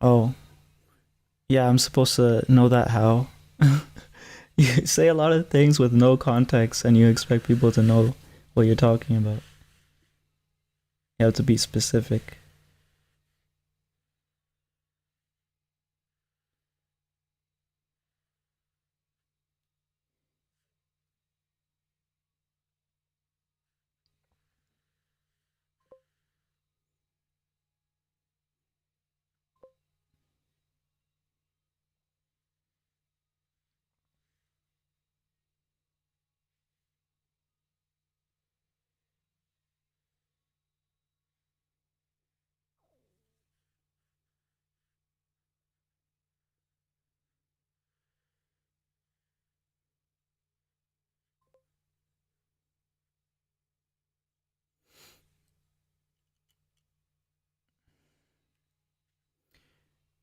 Oh, yeah. I'm supposed to know that how. You say a lot of things with no context, and you expect people to know what you're talking about. You have to be specific.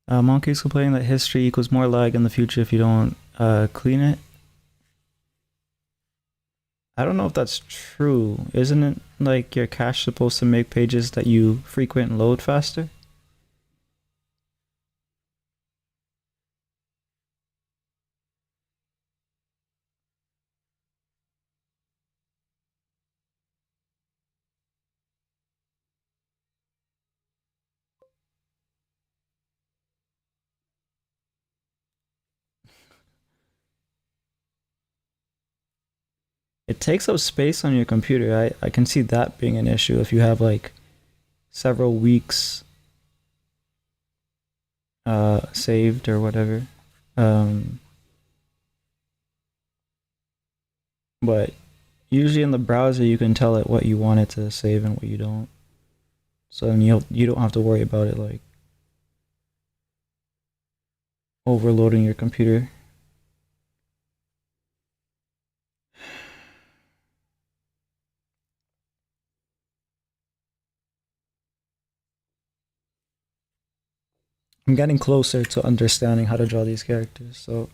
Monkey's complaining that history equals more lag in the future if you don't clean it. I don't know if that's true. Isn't it like your cache supposed to make pages that you frequent load faster? It takes up space on your computer. I can see that being an issue if you have like several weeks saved or whatever. Um, but usually in the browser you can tell it what you want it to save and what you don't. So then you don't have to worry about it like overloading your computer. I'm getting closer to understanding how to draw these characters, so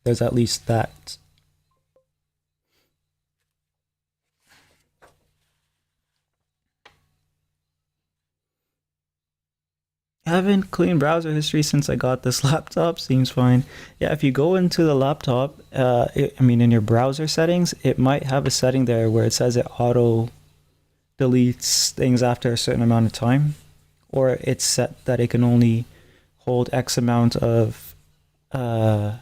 there's at least that. I haven't cleaned browser history since I got this laptop. Seems fine. Yeah, if you go into the laptop, I mean, in your browser settings, it might have a setting there where it says it auto deletes things after a certain amount of time, or it's set that it can only hold X amount of uh,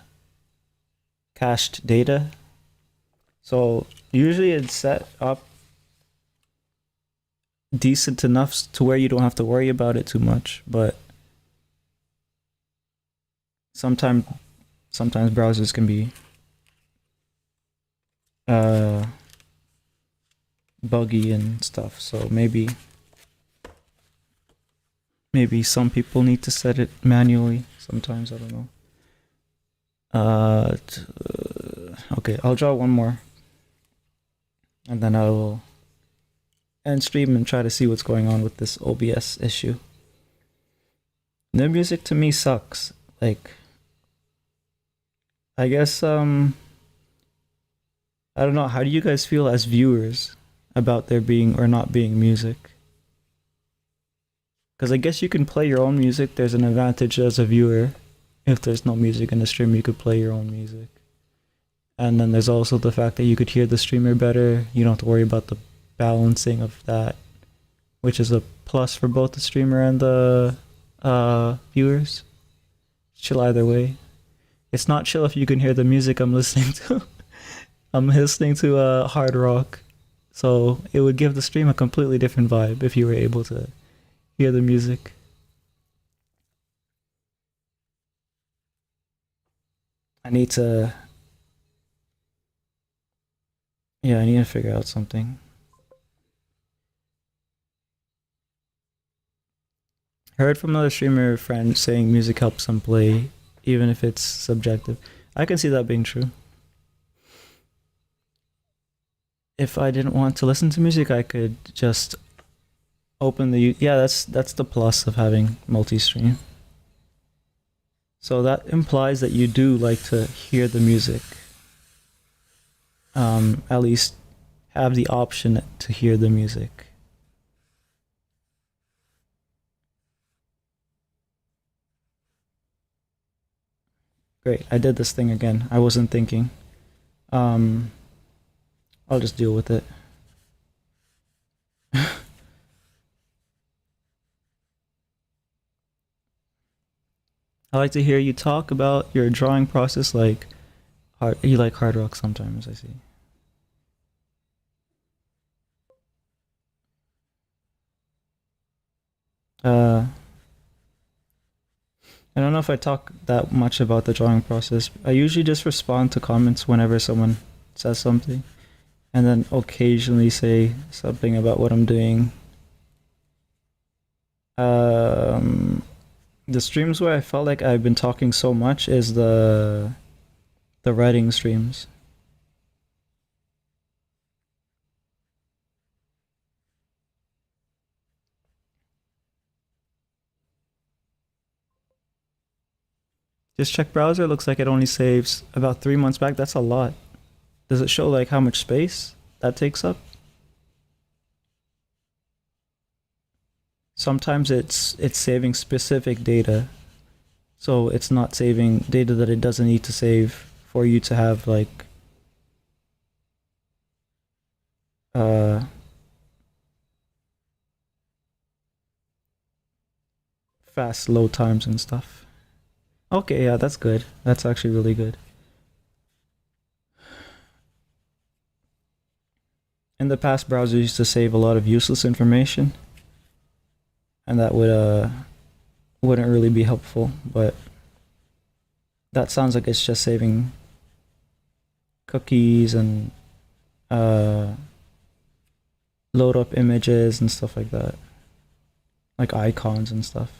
cached data. So usually it's set up decent enough to where you don't have to worry about it too much, but sometimes sometimes browsers can be uh buggy and stuff. So maybe some people need to set it manually. Sometimes I don't know. Okay, I'll draw one more, and then I will end stream and try to see what's going on with this OBS issue. The music to me sucks. Like, I guess I don't know. How do you guys feel as viewers about there being or not being music? Because I guess you can play your own music. There's an advantage as a viewer. If there's no music in the stream, you could play your own music. And then there's also the fact that you could hear the streamer better. You don't have to worry about the balancing of that, which is a plus for both the streamer and the viewers. Chill either way. It's not chill if you can hear the music I'm listening to. I'm listening to hard rock, so it would give the stream a completely different vibe if you were able to hear the music. I need to, yeah, I need to figure out something. I heard from another streamer friend saying music helps them play, even if it's subjective. I can see that being true. If I didn't want to listen to music, I could just open the, yeah, that's the plus of having multi-stream. So that implies that you do like to hear the music. At least have the option to hear the music. Great, I did this thing again. I wasn't thinking. Um, I'll just deal with it. I like to hear you talk about your drawing process. Like, you like hard rock sometimes. I see. Uh, I don't know if I talk that much about the drawing process. I usually just respond to comments whenever someone says something, and then occasionally say something about what I'm doing. Um, the streams where I felt like I've been talking so much is the writing streams. Just check browser. Looks like it only saves about 3 months back. That's a lot. Does it show like how much space that takes up? Sometimes it's saving specific data, so it's not saving data that it doesn't need to save for you to have like uh fast load times and stuff. Okay, yeah, that's good. That's actually really good. In the past, browsers used to save a lot of useless information, and that wouldn't really be helpful. But that sounds like it's just saving cookies and uh, load up images and stuff like that, like icons and stuff.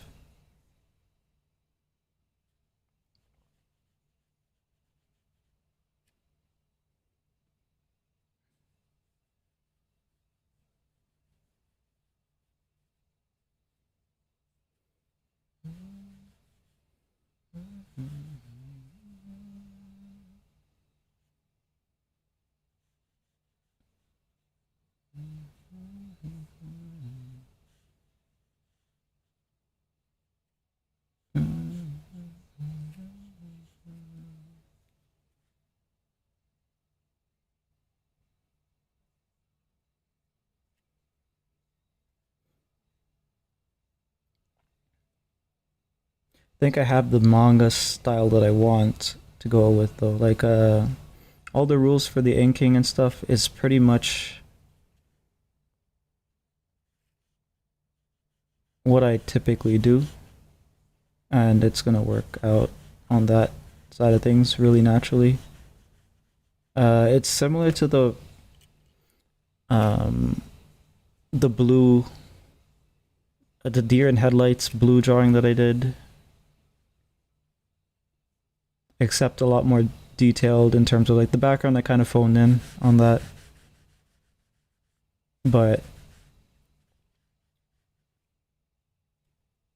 Think I have the manga style that I want to go with though. Like all the rules for the inking and stuff is pretty much what I typically do, and it's gonna work out on that side of things really naturally. It's similar to um the blue the deer in headlights blue drawing that I did, except a lot more detailed in terms of like the background. I kind of phoned in on that, but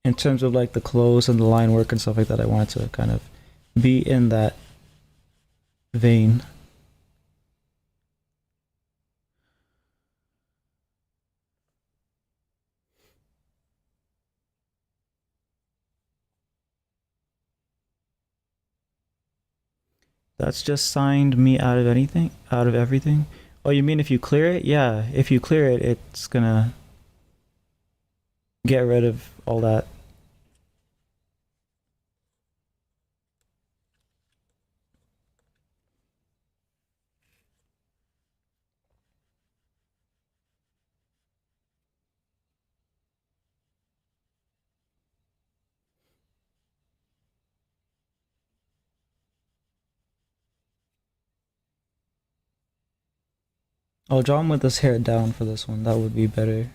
in terms of like the clothes and the line work and stuff like that, I wanted to kind of be in that vein. That's just signed me out of anything, out of everything. Oh, you mean if you clear it? Yeah, if you clear it, it's gonna get rid of all that. I'll draw him with his hair down for this one. That would be better.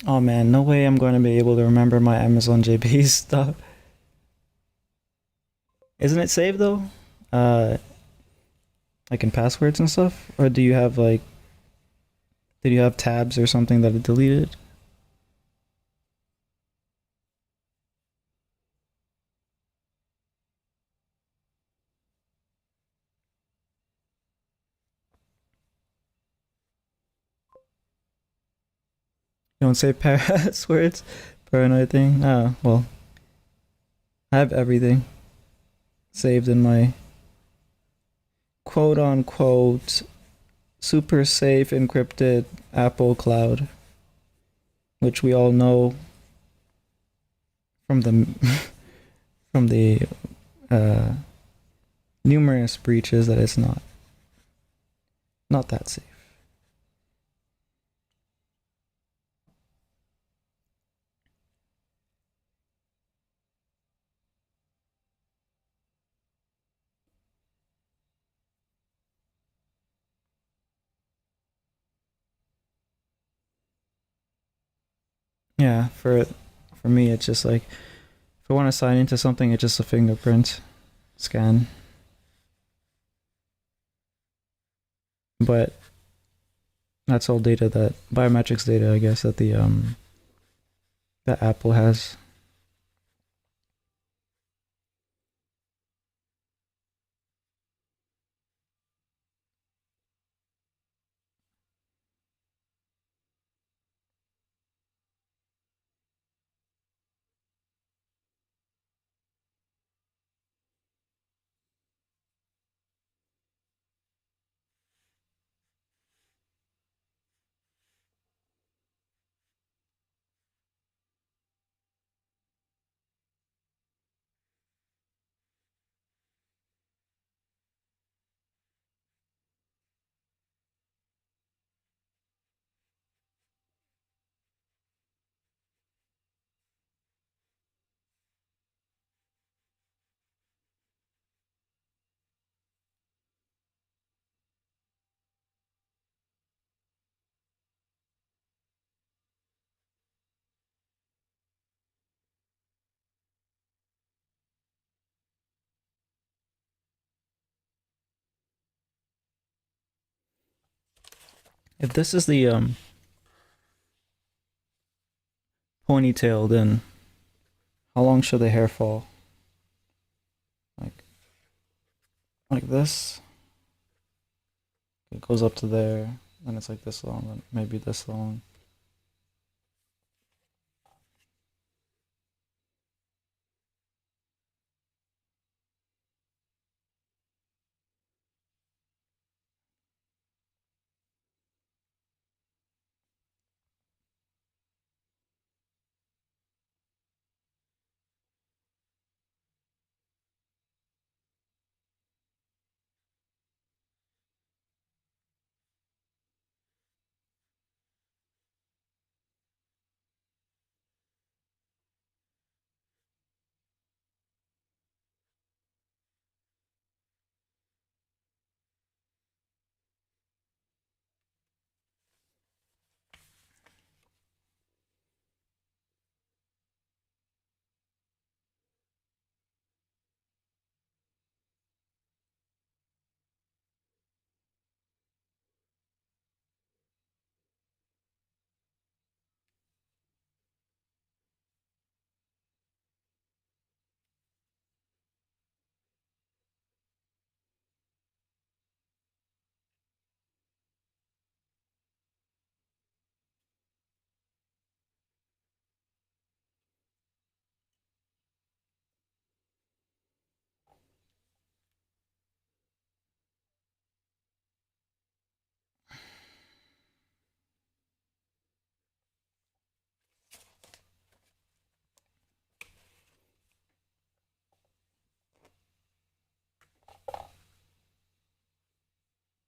Oh man, no way I'm going to be able to remember my Amazon JP stuff. Isn't it saved though? Uh, like in passwords and stuff? Or do you have like, did you have tabs or something that it deleted? You don't save passwords for another thing? Oh, well, I have everything saved in my quote unquote super safe encrypted Apple Cloud, which we all know from the from the uh, numerous breaches that it's not that safe. Yeah, for me, it's just like if I want to sign into something, it's just a fingerprint scan. But that's all data that biometrics data, I guess, that the that Apple has. If this is the ponytail, then how long should the hair fall? Like like this. It goes up to there, and it's like this long, then maybe this long.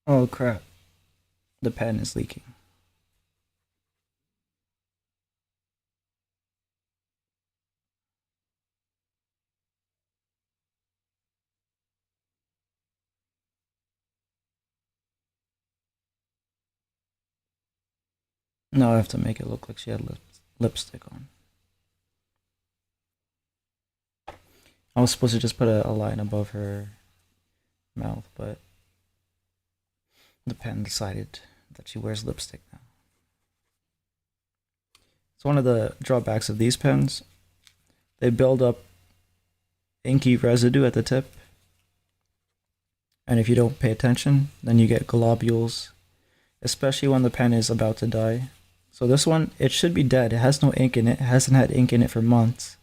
Oh crap! The pen is leaking. No, I have to make it look like she had lipstick on. I was supposed to just put a line above her mouth, but the pen decided that she wears lipstick now. It's one of the drawbacks of these pens. They build up inky residue at the tip, and if you don't pay attention, then you get globules, especially when the pen is about to die. So this one, it should be dead. It has no ink in it. It hasn't had ink in it for months.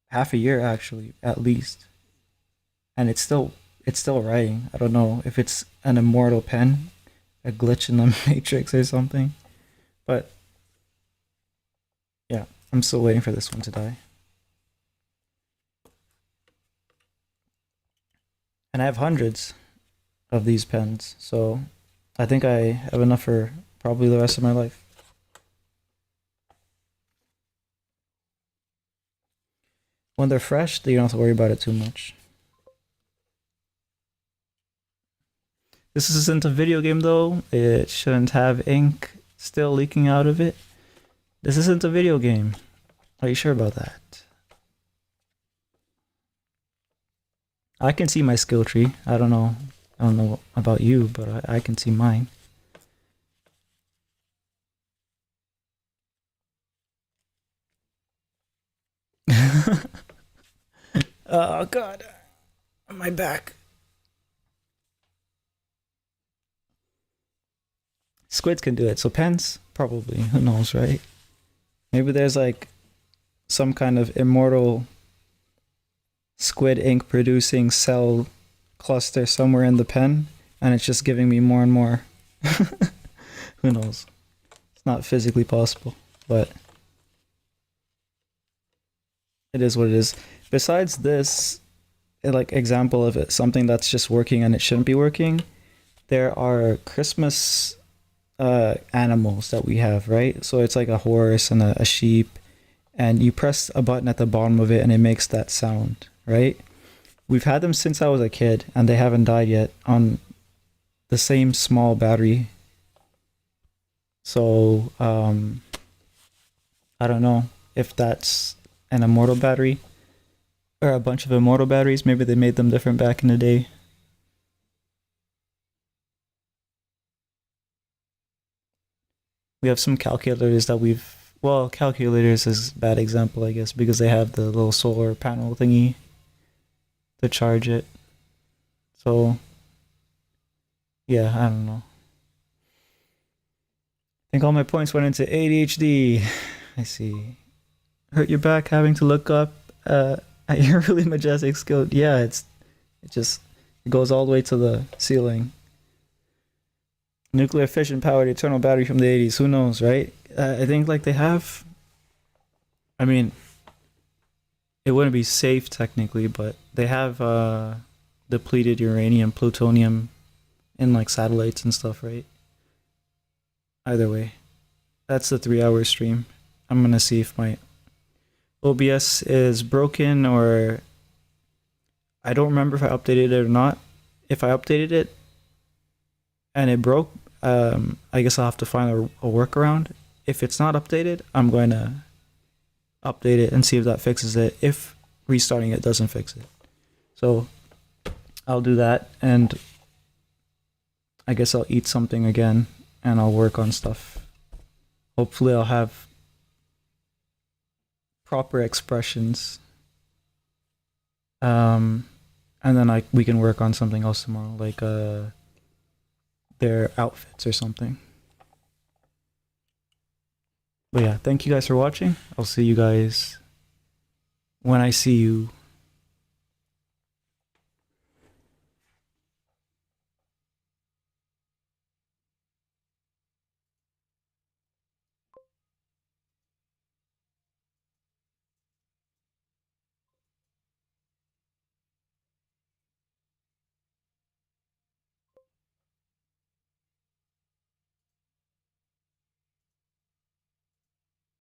Half a year actually, at least. And it's still writing. I don't know if it's an immortal pen, a glitch in the matrix or something. But yeah, I'm still waiting for this one to die. And I have hundreds of these pens, so I think I have enough for probably the rest of my life. When they're fresh, you don't have to worry about it too much. This isn't a video game though. It shouldn't have ink still leaking out of it. This isn't a video game. Are you sure about that? I can see my skill tree. I don't know about you, but I can see mine. Oh god. My back. Squids can do it. So pens? Probably. Who knows, right? Maybe there's like some kind of immortal squid ink producing cell cluster somewhere in the pen, and it's just giving me more and more. Who knows? It's not physically possible, but it is what it is. Besides this, like example of it, something that's just working and it shouldn't be working, there are Christmas animals that we have, right? So it's like a horse and a sheep, and you press a button at the bottom of it and it makes that sound, right? We've had them since I was a kid and they haven't died yet on the same small battery. So I don't know if that's an immortal battery or a bunch of immortal batteries. Maybe they made them different back in the day. We have some calculators that calculators is a bad example, I guess, because they have the little solar panel thingy to charge it. So yeah, I don't know. I think all my points went into ADHD. I see. Hurt your back having to look up at your really majestic skill. Yeah, it goes all the way to the ceiling. Nuclear fission powered eternal battery from the 80s. Who knows, right? I think like they have. I mean, it wouldn't be safe technically, but they have depleted uranium, plutonium in like satellites and stuff, right? Either way, that's the 3 hour stream. I'm gonna see if my OBS is broken, or I don't remember if I updated it or not. If I updated it and it broke, I guess I'll have to find a workaround. If it's not updated, I'm going to update it and see if that fixes it, if restarting it doesn't fix it. So I'll do that, and I guess I'll eat something again and I'll work on stuff. Hopefully I'll have proper expressions, and then we can work on something else tomorrow, like their outfits or something. But yeah, thank you guys for watching. I'll see you guys when I see you